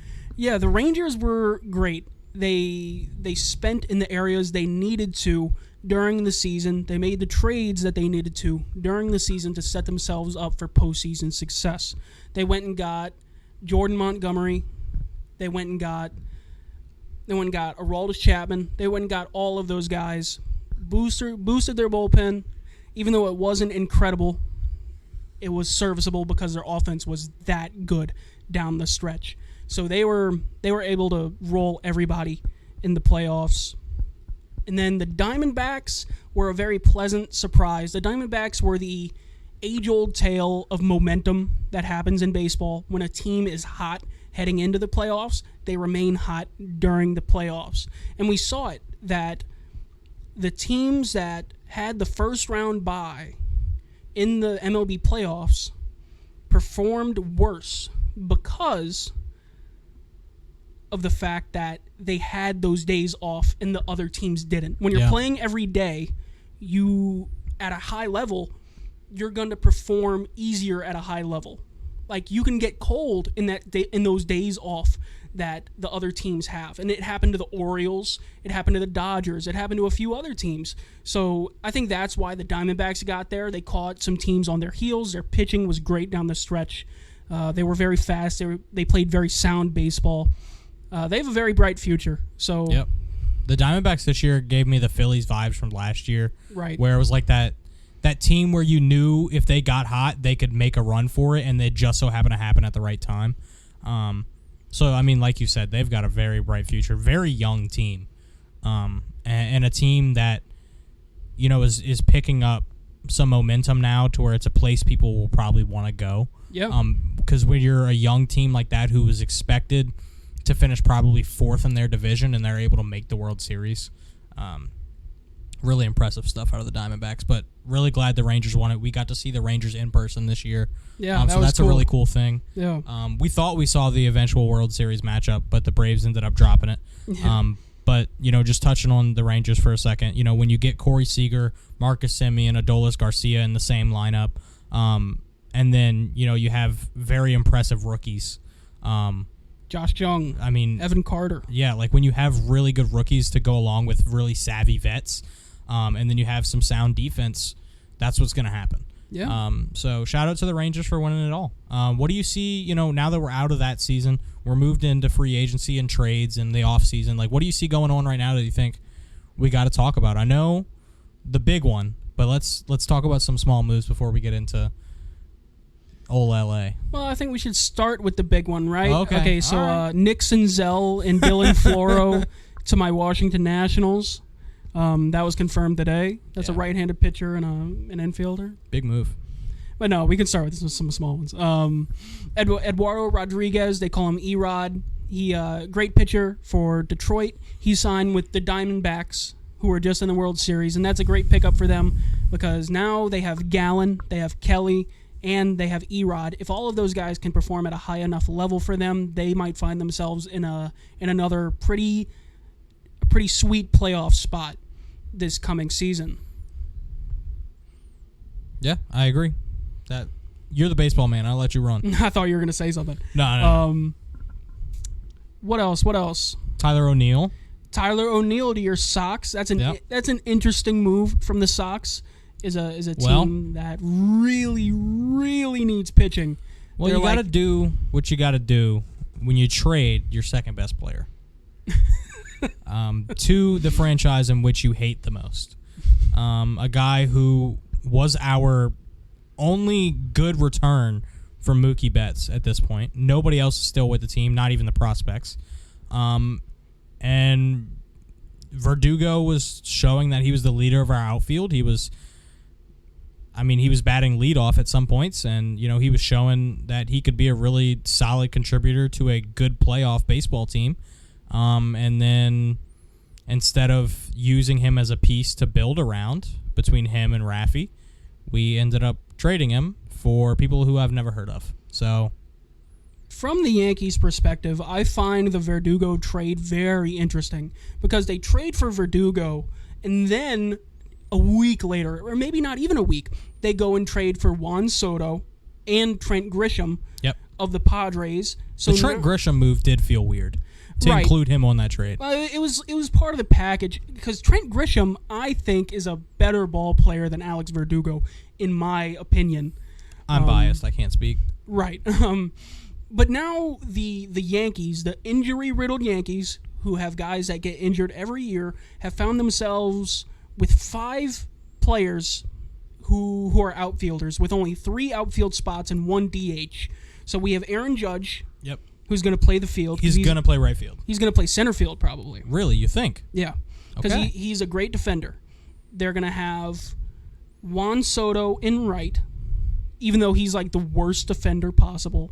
Rangers were great. They spent in the areas they needed to during the season. They made the trades that they needed to during the season to set themselves up for postseason success. They went and got Jordan Montgomery. They went and got Aroldis Chapman. They went and got all of those guys. Boosted their bullpen. Even though it wasn't incredible, it was serviceable because their offense was that good down the stretch. So they were able to roll everybody in the playoffs. And then the Diamondbacks were a very pleasant surprise. The Diamondbacks were the age-old tale of momentum that happens in baseball. When a team is hot heading into the playoffs, they remain hot during the playoffs. And we saw it, that the teams that had the first-round bye in the MLB playoffs performed worse because of the fact that they had those days off and the other teams didn't. When you're playing every day, you at a high level, you're going to perform easier at a high level. Like, you can get cold in those days off that the other teams have. And it happened to the Orioles, it happened to the Dodgers, it happened to a few other teams. So I think that's why the Diamondbacks got there. They caught some teams on their heels. Their pitching was great down the stretch. They were very fast. They played very sound baseball. They have a very bright future. So yep. The Diamondbacks this year gave me the Phillies vibes from last year. Right. Where it was like that team where you knew if they got hot, they could make a run for it, and they just so happened to happen at the right time. So, I mean, like you said, they've got a very bright future, very young team, and a team that, is picking up some momentum now to where it's a place people will probably want to go. Yeah. Because when you're a young team like that who was expected to finish probably fourth in their division and they're able to make the World Series, really impressive stuff out of the Diamondbacks, but really glad the Rangers won it. We got to see the Rangers in person this year. Yeah, so that's cool. a really cool thing. Yeah. We thought we saw the eventual World Series matchup, but the Braves ended up dropping it. Yeah. But, just touching on the Rangers for a second, when you get Corey Seager, Marcus Semien, Adolis Garcia in the same lineup, and then, you have very impressive rookies. Josh Jung. I mean, Evan Carter. Yeah, like when you have really good rookies to go along with really savvy vets, and then you have some sound defense, that's what's going to happen. Yeah. So shout out to the Rangers for winning it all. What do you see, now that we're out of that season, we're moved into free agency and trades and the off season. Like, what do you see going on right now that you think we got to talk about? I know the big one, but let's talk about some small moves before we get into old LA. Well, I think we should start with the big one, right? Okay. So right. Nick Senzel and Dylan Floro to my Washington Nationals. That was confirmed today. That's a right-handed pitcher and an infielder. Big move. But no, we can start with some small ones. Eduardo Rodriguez, they call him E-Rod. He great pitcher for Detroit. He signed with the Diamondbacks, who are just in the World Series, and that's a great pickup for them because now they have Gallen, they have Kelly, and they have E-Rod. If all of those guys can perform at a high enough level for them, they might find themselves in another pretty sweet playoff spot this coming season. Yeah, I agree. That you're the baseball man. I'll let you run. I thought you were going to say something. No. What else? Tyler O'Neill to your Sox. That's an interesting move from the Sox. Is a team that really, really needs pitching. Well, you got to do what you got to do when you trade your second best player to the franchise in which you hate the most. a guy who was our only good return from Mookie Betts at this point. Nobody else is still with the team, not even the prospects. And Verdugo was showing that he was the leader of our outfield. He was batting leadoff at some points, and he was showing that he could be a really solid contributor to a good playoff baseball team. And then instead of using him as a piece to build around between him and Raffy, we ended up trading him for people who I've never heard of. So, from the Yankees' perspective, I find the Verdugo trade very interesting because they trade for Verdugo, and then a week later, or maybe not even a week, they go and trade for Juan Soto and Trent Grisham of the Padres. So the Trent Grisham move did feel weird to include him on that trade. Well, it was part of the package because Trent Grisham, I think, is a better ball player than Alex Verdugo, in my opinion. I'm biased. I can't speak. Right. But now the Yankees, the injury-riddled Yankees, who have guys that get injured every year, have found themselves with 5 players who are outfielders, with only 3 outfield spots and 1 DH. So we have Aaron Judge, who's going to play the field. He's going to play right field. He's going to play center field, probably. Really, you think? Yeah, because he's a great defender. They're going to have Juan Soto in right, even though he's like the worst defender possible.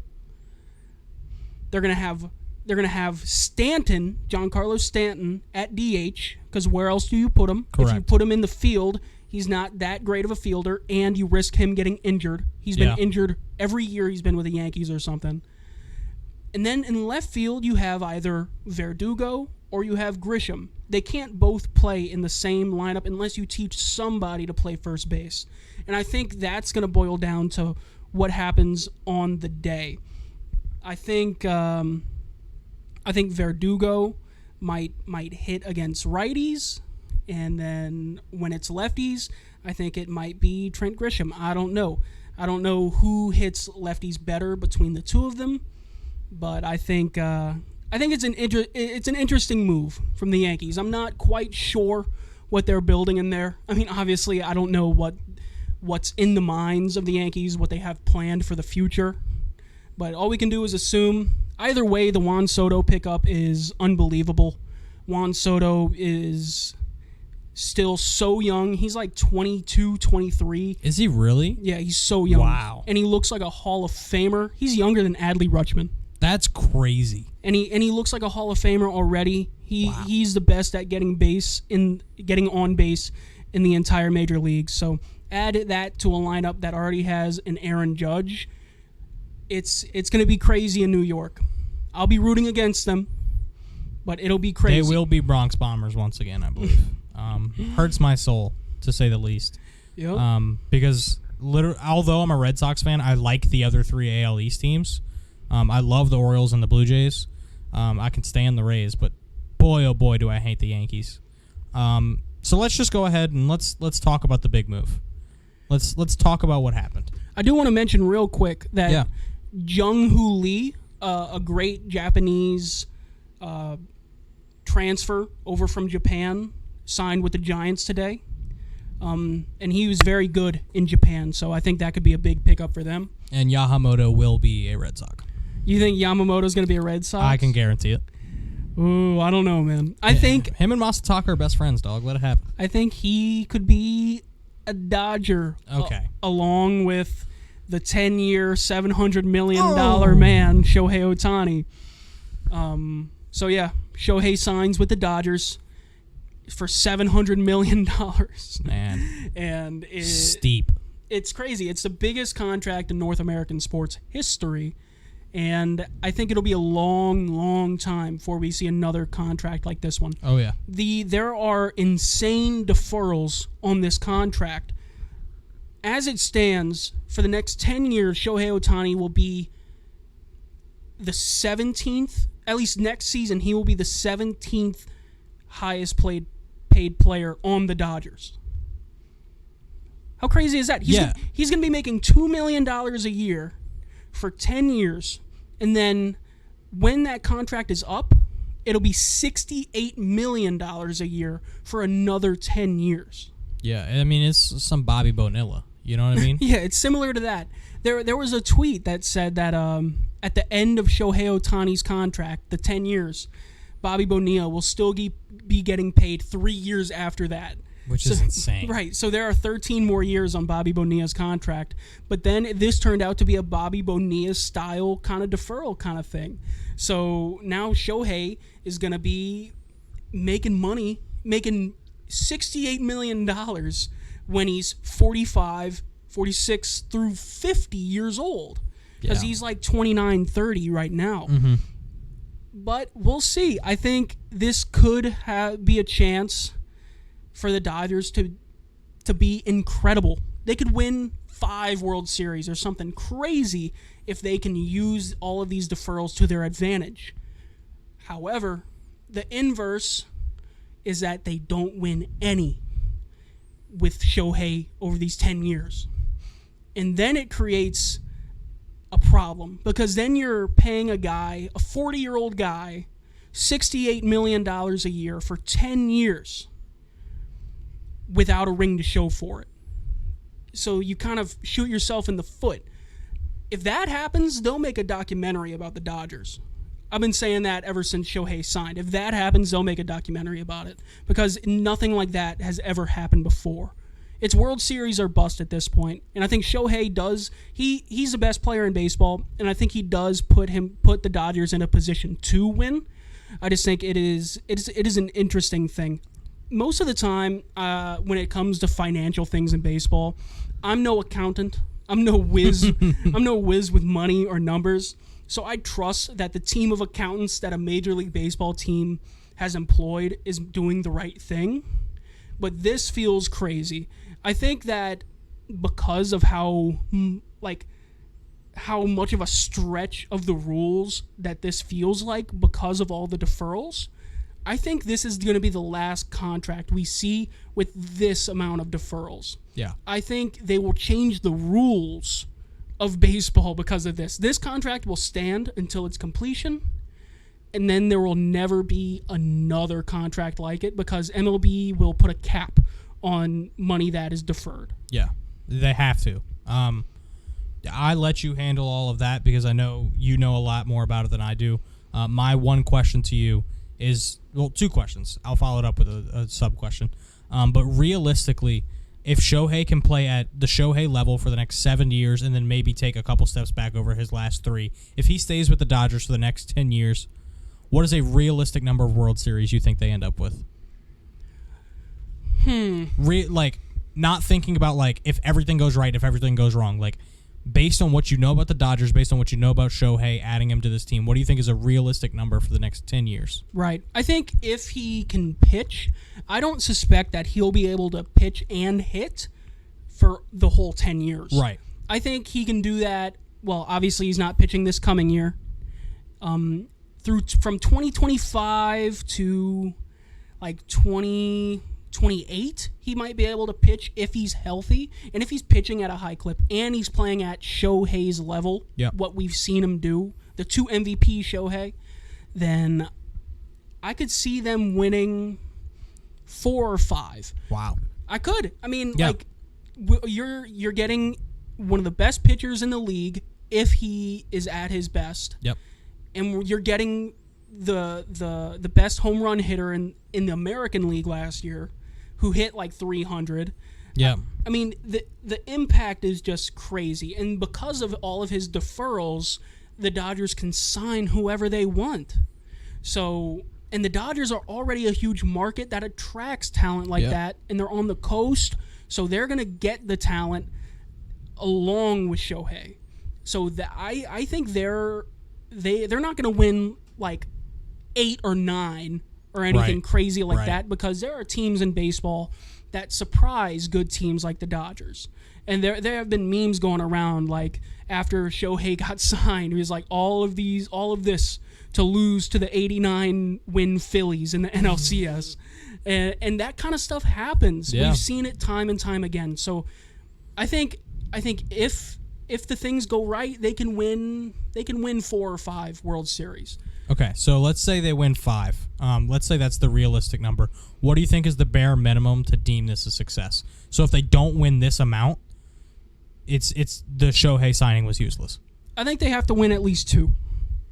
They're going to have Stanton, Giancarlo Stanton, at DH, because where else do you put him? Correct. If you put him in the field, he's not that great of a fielder, and you risk him getting injured. He's been injured every year he's been with the Yankees or something. And then in left field, you have either Verdugo or you have Grisham. They can't both play in the same lineup unless you teach somebody to play first base. And I think that's going to boil down to what happens on the day. I think Verdugo might hit against righties, and then when it's lefties, I think it might be Trent Grisham. I don't know. I don't know who hits lefties better between the two of them, but I think it's an interesting move from the Yankees. I'm not quite sure what they're building in there. I mean, obviously, I don't know what's in the minds of the Yankees, what they have planned for the future. But all we can do is assume either way, the Juan Soto pickup is unbelievable. Juan Soto is still so young. He's like 22, 23. Is he really? Yeah, he's so young. Wow. And he looks like a Hall of Famer. He's younger than Adley Rutschman. That's crazy. And he looks like a Hall of Famer already. He's the best at getting on base in the entire major league. So add that to a lineup that already has an Aaron Judge. It's going to be crazy in New York. I'll be rooting against them, but it'll be crazy. They will be Bronx Bombers once again, I believe. Hurts my soul, to say the least. Yep. Because although I'm a Red Sox fan, I like the other 3 AL East teams. I love the Orioles and the Blue Jays. I can stand the Rays, but boy, oh boy, do I hate the Yankees. So let's just go ahead and let's talk about the big move. Let's talk about what happened. I do want to mention real quick that Jung-Hoo Lee, a great Japanese transfer over from Japan, signed with the Giants today. And he was very good in Japan, so I think that could be a big pickup for them. And Yamamoto will be a Red Sox. You think Yamamoto's going to be a Red Sox? I can guarantee it. Ooh, I don't know, man. I think him and Masataka are best friends, dog. Let it happen. I think he could be a Dodger. Okay. Along with the 10-year, $700 million man, Shohei Ohtani. So, yeah, Shohei signs with the Dodgers for $700 million. Man. And steep. It's crazy. It's the biggest contract in North American sports history. And I think it'll be a long, long time before we see another contract like this one. Oh, yeah. There are insane deferrals on this contract. As it stands, for the next 10 years, Shohei Ohtani will be the 17th, at least next season, he will be the 17th highest paid player on the Dodgers. How crazy is that? He's going to be making $2 million a year for 10 years, and then when that contract is up, it'll be $68 million a year for another 10 years. Yeah, I mean, it's some Bobby Bonilla. You know what I mean? Yeah, it's similar to that. There was a tweet that said that at the end of Shohei Ohtani's contract, the 10 years, Bobby Bonilla will still be getting paid 3 years after that. Which is insane. Right, so there are 13 more years on Bobby Bonilla's contract. But then this turned out to be a Bobby Bonilla style kind of deferral kind of thing. So now Shohei is going to be making money, making $68 million when he's 45, 46 through 50 years old. Because he's like 29, 30 right now. Mm-hmm. But we'll see. I think this could be a chance for the Dodgers to be incredible. They could win 5 World Series or something crazy if they can use all of these deferrals to their advantage. However, the inverse is that they don't win any with Shohei over these 10 years. And then it creates a problem because then you're paying a guy, a 40-year-old guy, $68 million a year for 10 years without a ring to show for it. So you kind of shoot yourself in the foot. If that happens, they'll make a documentary about the Dodgers. I've been saying that ever since Shohei signed. If that happens, they'll make a documentary about it because nothing like that has ever happened before. It's World Series or bust at this point, and I think Shohei does. He's the best player in baseball, and I think he does put the Dodgers in a position to win. I just think it is an interesting thing. Most of the time, when it comes to financial things in baseball, I'm no accountant. I'm no whiz. I'm no whiz with money or numbers. So I trust that the team of accountants that a Major League Baseball team has employed is doing the right thing. But this feels crazy. I think that because of how much of a stretch of the rules that this feels like because of all the deferrals, I think this is going to be the last contract we see with this amount of deferrals. Yeah. I think they will change the rules of baseball because of this. This contract will stand until its completion, and then there will never be another contract like it because MLB will put a cap on money that is deferred. Yeah, they have to. I let you handle all of that because I know you know a lot more about it than I do. My one question to you is, well, 2 questions. I'll follow it up with a sub-question. But realistically, if Shohei can play at the Shohei level for the next 7 years and then maybe take a couple steps back over his last 3, if he stays with the Dodgers for the next 10 years, what is a realistic number of World Series you think they end up with? Not thinking about, like, if everything goes right, if everything goes wrong. Like, based on what you know about the Dodgers, based on what you know about Shohei, adding him to this team, what do you think is a realistic number for the next 10 years? Right. I think if he can pitch, I don't suspect that he'll be able to pitch and hit for the whole 10 years. Right. I think he can do that. Well, obviously he's not pitching this coming year. From 2025 to like 2028, he might be able to pitch if he's healthy and if he's pitching at a high clip and he's playing at Shohei's level, what we've seen him do, the 2 MVP Shohei, then I could see them winning 4 or 5. Wow. I could. I mean, you're getting one of the best pitchers in the league if he is at his best. Yep. And you're getting the best home run hitter in the American League last year, who hit like 300. Yeah. I mean, the impact is just crazy. And because of all of his deferrals, the Dodgers can sign whoever they want. So, and the Dodgers are already a huge market that attracts talent like that, and they're on the coast, so they're going to get the talent along with Shohei. So I think they're not going to win like 8 or 9 or anything crazy like that, because there are teams in baseball that surprise good teams like the Dodgers. And there have been memes going around, like after Shohei got signed, he was like, all of this to lose to the 89 win Phillies in the NLCS. And that kind of stuff happens. Yeah. We've seen it time and time again. So I think if the things go right, they can win 4 or 5 World Series. Okay, so let's say they win 5. Let's say that's the realistic number. What do you think is the bare minimum to deem this a success? So if they don't win this amount, it's the Shohei signing was useless. I think they have to win at least 2.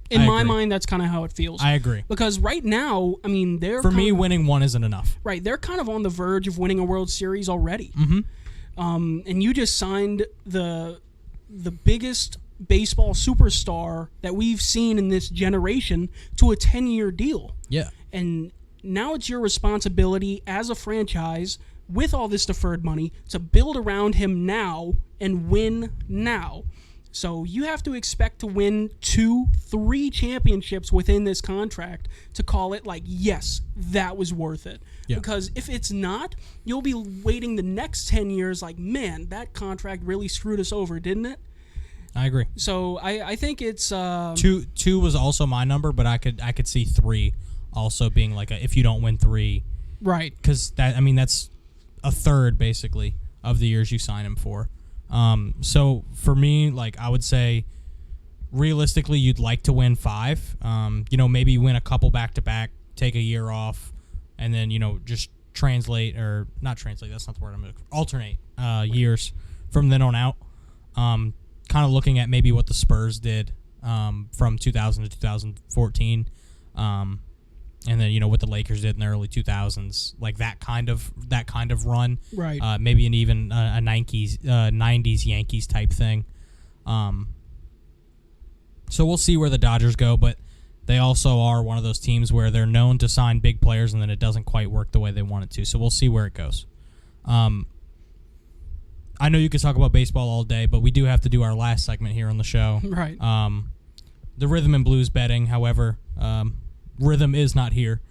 In my mind, that's kind of how it feels. I agree. Because right now, I mean, for me, winning 1 isn't enough. Right, they're kind of on the verge of winning a World Series already. Mm-hmm. And you just signed the biggest baseball superstar that we've seen in this generation to a 10-year deal. Yeah. And now it's your responsibility as a franchise with all this deferred money to build around him now and win now. So you have to expect to win 2-3 championships within this contract to call it like, yes, that was worth it. Yeah. Because if it's not, you'll be waiting the next 10 years like, man, that contract really screwed us over, didn't it? I agree. So I think it's... 2 was also my number, but I could see 3 also being like if you don't win 3. Right. Because that's a third, basically, of the years you sign him for. So for me, like I would say, realistically, you'd like to win 5. Maybe win a couple back-to-back, take a year off, and then just alternate years from then on out. Kind of looking at maybe what the Spurs did from 2000 to 2014, and then what the Lakers did in the early 2000s, like that kind of run, right? Maybe even a 90s Yankees type thing. So we'll see where the Dodgers go, but they also are one of those teams where they're known to sign big players and then it doesn't quite work the way they want it to. So we'll see where it goes. I know you could talk about baseball all day, but we do have to do our last segment here on the show. Right. The rhythm and blues betting, however, rhythm is not here.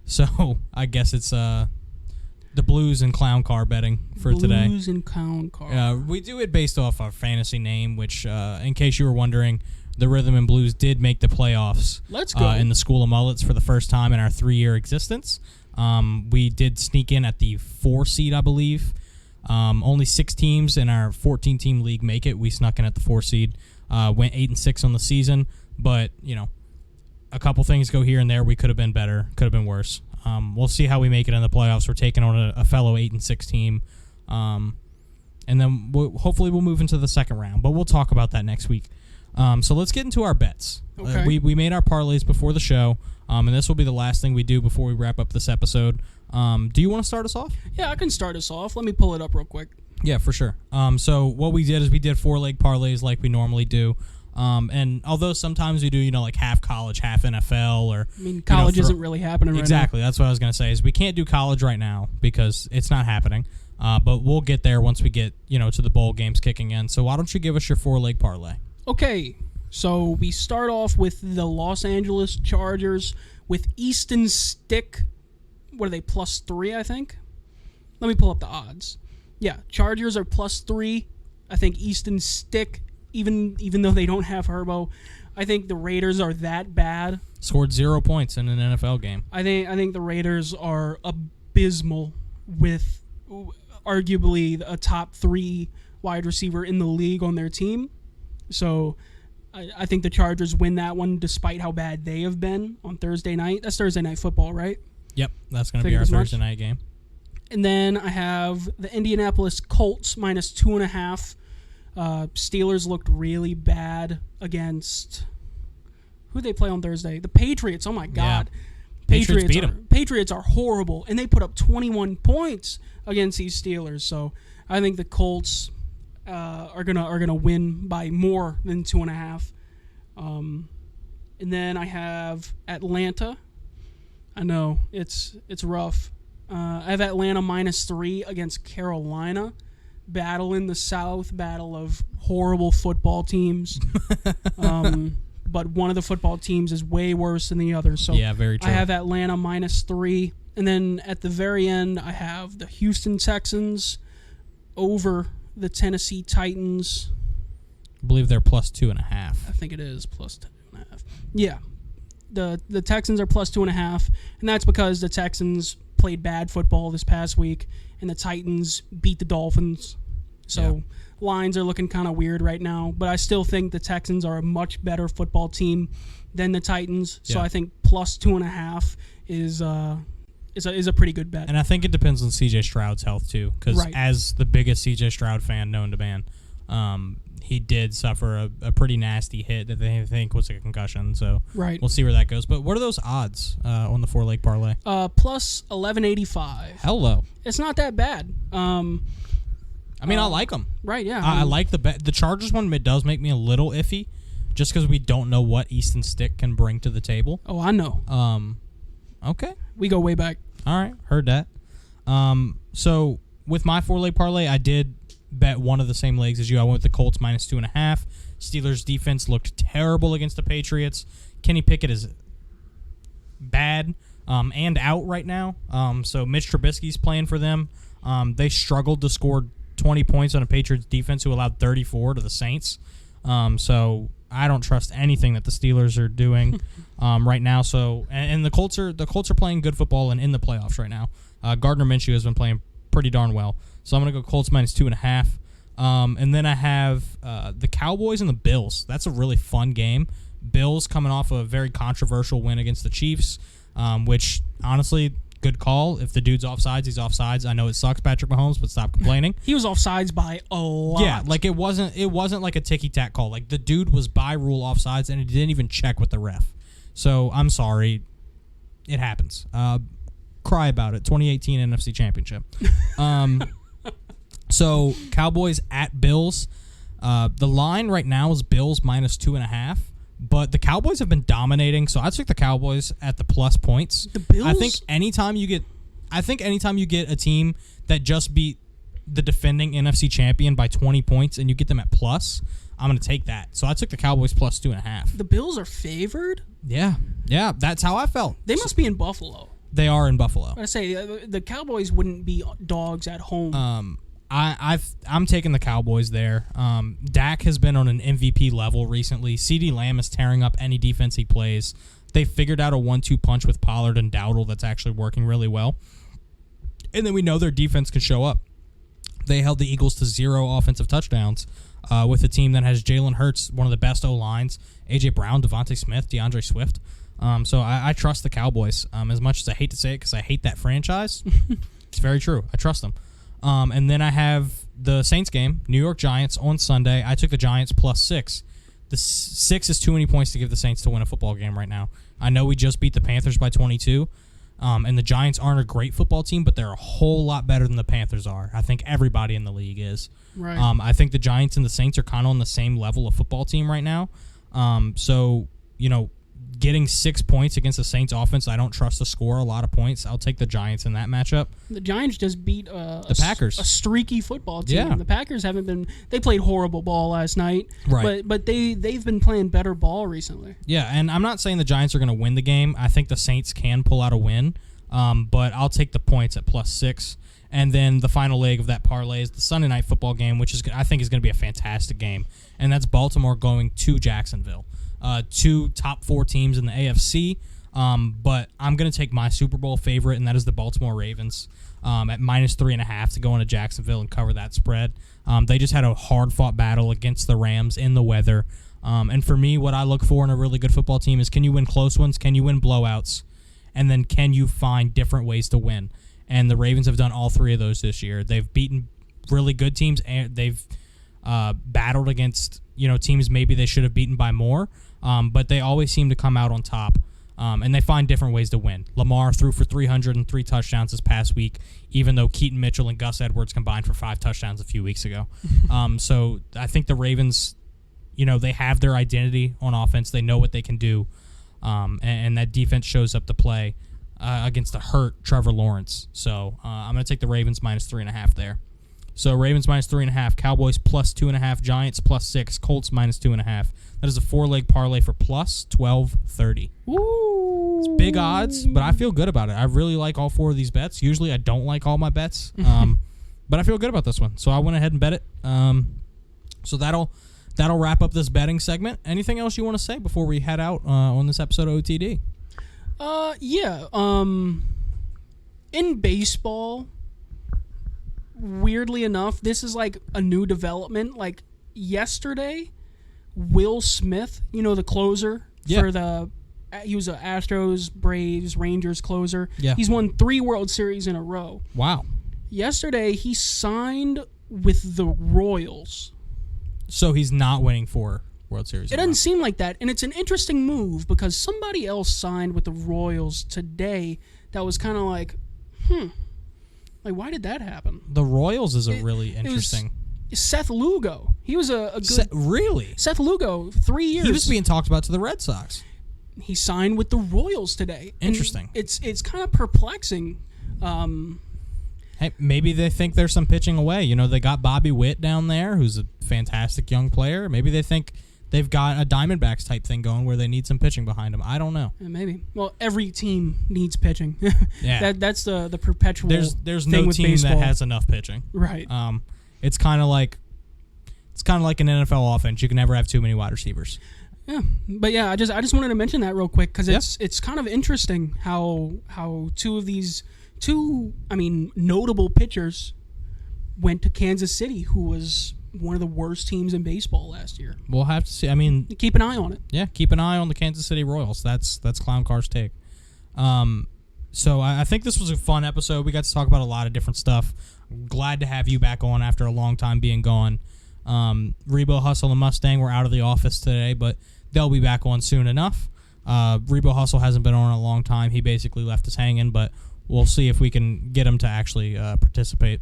So I guess it's the blues and clown car betting for today. Blues and clown car. We do it based off our fantasy name, which, in case you were wondering, the rhythm and blues did make the playoffs. Let's go. In the School of Mullets for the first time in our 3-year existence. We did sneak in at the 4 seed, I believe. Only 6 teams in our 14-team league make it. We snuck in at the 4 seed. Went 8-6 on the season, but a couple things go here and there. We could have been better, could have been worse. We'll see how we make it in the playoffs. We're taking on a fellow 8-6 team, and then hopefully we'll move into the second round. But we'll talk about that next week. So let's get into our bets. Okay. We made our parlays before the show, and this will be the last thing we do before we wrap up this episode. Do you want to start us off? Yeah, I can start us off. Let me pull it up real quick. Yeah, for sure. So what we did is we did 4-leg parlays like we normally do. And although sometimes we do, like half college, half NFL, or college isn't really happening right now. Exactly. That's what I was going to say is we can't do college right now because it's not happening. But we'll get there once we get, to the bowl games kicking in. So why don't you give us your 4-leg parlay? Okay. So we start off with the Los Angeles Chargers with Easton Stick. What are they, +3, I think? Let me pull up the odds. Yeah, Chargers are +3. I think Easton Stick, even though they don't have Herbo, I think the Raiders are that bad. Scored 0 points in an NFL game. I think the Raiders are abysmal with arguably a top 3 wide receiver in the league on their team. So I think the Chargers win that one despite how bad they have been on Thursday night. That's Thursday Night Football, right? Yep, that's going to be our Thursday night game. And then I have the Indianapolis Colts -2.5. Steelers looked really bad against... Who they play on Thursday? The Patriots. Oh, my God. Yeah. Patriots are horrible, and they put up 21 points against these Steelers. So I think the Colts are gonna win by more than 2.5. And then I have Atlanta. I know it's rough. I have Atlanta -3 against Carolina. Battle in the South, battle of horrible football teams. But one of the football teams is way worse than the other. So yeah, very true. I have Atlanta -3. And then at the very end, I have the Houston Texans over the Tennessee Titans. I believe they're +2.5. I think it is +2.5. Yeah. The Texans are +2.5, and that's because the Texans played bad football this past week, and the Titans beat the Dolphins. So lines are looking kind of weird right now, but I still think the Texans are a much better football team than the Titans. So Yeah. I think plus 2.5 is a pretty good bet. And I think it depends on C.J. Stroud's health too, because Right. as the biggest C.J. Stroud fan known to man, he did suffer a pretty nasty hit that they think was a concussion. So Right. we'll see where that goes. But what are those odds on the 4-leg parlay? Plus 1185. Hello. It's not that bad. I mean, I like them. Right, yeah. I like the bet. The Chargers one. It does make me a little iffy, just because we don't know what Easton Stick can bring to the table. Oh, I know. Okay. We go way back. All right, heard that. So with my 4-leg parlay, I did bet one of the same legs as you. I went with the Colts minus 2.5. Steelers defense looked terrible against the Patriots. Kenny Pickett is bad and out right now. So Mitch Trubisky's playing for them. They struggled to score 20 points on a Patriots defense who allowed 34 to the Saints. So I don't trust anything that the Steelers are doing right now. So and the Colts are playing good football and in the playoffs right now. Gardner Minshew has been playing pretty darn well. So I'm gonna go Colts minus 2.5. And then I have the Cowboys and the Bills. That's a really fun game. Bills coming off a very controversial win against the Chiefs, which honestly, good call. If the dude's offsides, he's offsides. I know it sucks, Patrick Mahomes, but stop complaining. He was offsides by a lot. Yeah, like it wasn't like a ticky-tack call. Like the dude was by rule offsides, and he didn't even check with the ref. So I'm sorry. It happens. Cry about it. 2018 NFC Championship. So Cowboys at Bills. The line right now is Bills minus 2.5. But the Cowboys have been dominating, so I took the Cowboys at the plus points. The Bills? I think anytime you get a team that just beat the defending NFC champion by 20 points and you get them at plus, I'm going to take that. So I took the Cowboys plus 2.5. The Bills are favored? Yeah, that's how I felt. They must be in Buffalo. They are in Buffalo. I say the Cowboys wouldn't be dogs at home. I'm taking the Cowboys there. Dak has been on an MVP level recently. CeeDee Lamb is tearing up any defense he plays. They figured out a 1-2 punch with Pollard and Dowdle that's actually working really well. And then we know their defense can show up. They held the Eagles to 0 offensive touchdowns with a team that has Jalen Hurts, one of the best O-lines, A.J. Brown, Devontae Smith, DeAndre Swift. So I trust the Cowboys. As much as I hate to say it because I hate that franchise, it's very true. I trust them. And then I have the Saints game, New York Giants on Sunday. I took the Giants plus 6. The 6 is too many points to give the Saints to win a football game right now. I know we just beat the Panthers by 22, and the Giants aren't a great football team, but they're a whole lot better than the Panthers are. I think everybody in the league is. Right. I think the Giants and the Saints are kind of on the same level of football team right now. So, getting 6 points against the Saints offense, I don't trust to score a lot of points. I'll take the Giants in that matchup. The Giants just beat the Packers, a streaky football team. Yeah. The Packers haven't been. They played horrible ball last night, right? But they've been playing better ball recently. Yeah, and I'm not saying the Giants are going to win the game. I think the Saints can pull out a win, but I'll take the points at plus 6. And then the final leg of that parlay is the Sunday night football game, which I think is going to be a fantastic game, and that's Baltimore going to Jacksonville. 2 top 4 teams in the AFC, but I'm going to take my Super Bowl favorite, and that is the Baltimore Ravens at minus 3.5 to go into Jacksonville and cover that spread. They just had a hard-fought battle against the Rams in the weather. And for me, what I look for in a really good football team is, can you win close ones? Can you win blowouts? And then can you find different ways to win? And the Ravens have done all 3 of those this year. They've beaten really good teams, and they've battled against teams maybe they should have beaten by more. But they always seem to come out on top, and they find different ways to win. Lamar threw for 303 touchdowns this past week, even though Keaton Mitchell and Gus Edwards combined for 5 touchdowns a few weeks ago. So I think the Ravens, they have their identity on offense. They know what they can do, and that defense shows up to play against the hurt Trevor Lawrence. So I'm going to take the Ravens minus 3.5 there. So Ravens minus 3.5, Cowboys plus 2.5, Giants plus 6, Colts minus 2.5. That is a 4-leg parlay for plus 1230. Ooh. It's big odds, but I feel good about it. I really like all 4 of these bets. Usually I don't like all my bets, but I feel good about this one. So I went ahead and bet it. So that'll wrap up this betting segment. Anything else you want to say before we head out on this episode of OTD? Yeah. In baseball, weirdly enough, this is like a new development. Like yesterday, Will Smith, the closer for the. He was an Astros, Braves, Rangers closer. Yeah. He's won 3 World Series in a row. Wow. Yesterday, he signed with the Royals. So he's not winning 4 World Series. It doesn't seem like that, and it's an interesting move because somebody else signed with the Royals today that was kind of like, like why did that happen? The Royals is a really interesting. Seth Lugo. He was a good. Really? Seth Lugo, 3 years. He was being talked about to the Red Sox. He signed with the Royals today. Interesting. And it's kind of perplexing. Hey, maybe they think there's some pitching away. They got Bobby Witt down there, who's a fantastic young player. Maybe they think they've got a Diamondbacks type thing going where they need some pitching behind them. I don't know. Yeah, maybe. Well, every team needs pitching. Yeah. That's the perpetual. There's thing no with team baseball. that has enough pitching. Right. It's kind of like an NFL offense. You can never have too many wide receivers. Yeah, but yeah, I just wanted to mention that real quick because it's kind of interesting how 2 of these notable pitchers went to Kansas City, who was one of the worst teams in baseball last year. We'll have to see. Keep an eye on it. Yeah, keep an eye on the Kansas City Royals. That's Clown Car's take. So I think this was a fun episode. We got to talk about a lot of different stuff. Glad to have you back on after a long time being gone. Rebo, Hustle, and Mustang were out of the office today, but they'll be back on soon enough. Rebo Hustle hasn't been on in a long time. He basically left us hanging, but we'll see if we can get him to actually participate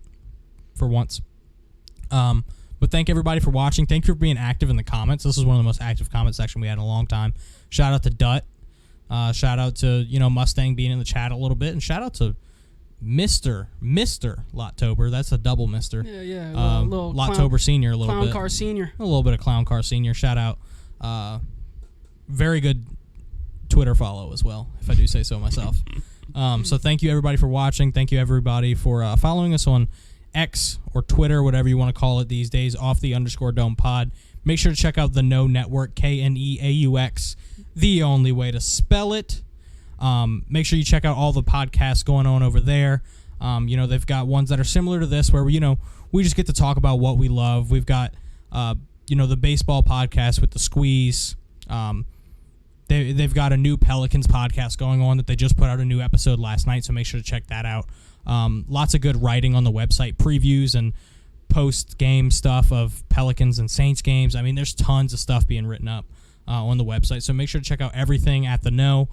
for once. But thank everybody for watching. Thank you for being active in the comments. This is one of the most active comment section we had in a long time. Shout out to Dutt. Shout out to Mustang being in the chat a little bit, and shout out to Mr. Lottober. That's a double Mister. Yeah. Little Lottober Senior, a little Clown bit. Car Senior. A little bit of Clown Car Senior. Shout out. Very good Twitter follow as well, if I do say so myself. So thank you everybody for watching. Thank you everybody for following us on X or Twitter, whatever you want to call it these days, _Dome Pod. Make sure to check out the No Network, KNEAUX, the only way to spell it. Make sure you check out all the podcasts going on over there. They've got ones that are similar to this where we just get to talk about what we love. We've got the baseball podcast with the Squeeze. They've got a new Pelicans podcast going on that they just put out a new episode last night, so make sure to check that out. Lots of good writing on the website, previews and post-game stuff of Pelicans and Saints games. There's tons of stuff being written up on the website, so make sure to check out everything at the No.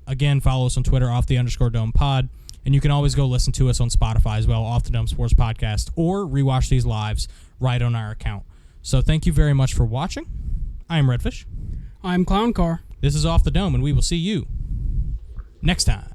Again, follow us on Twitter, _Dome Pod, and you can always go listen to us on Spotify as well, Off the Dome Sports Podcast, or rewatch these lives right on our account. So thank you very much for watching. I am Redfish. I'm Clown Car. This is Off the Dome, and we will see you next time.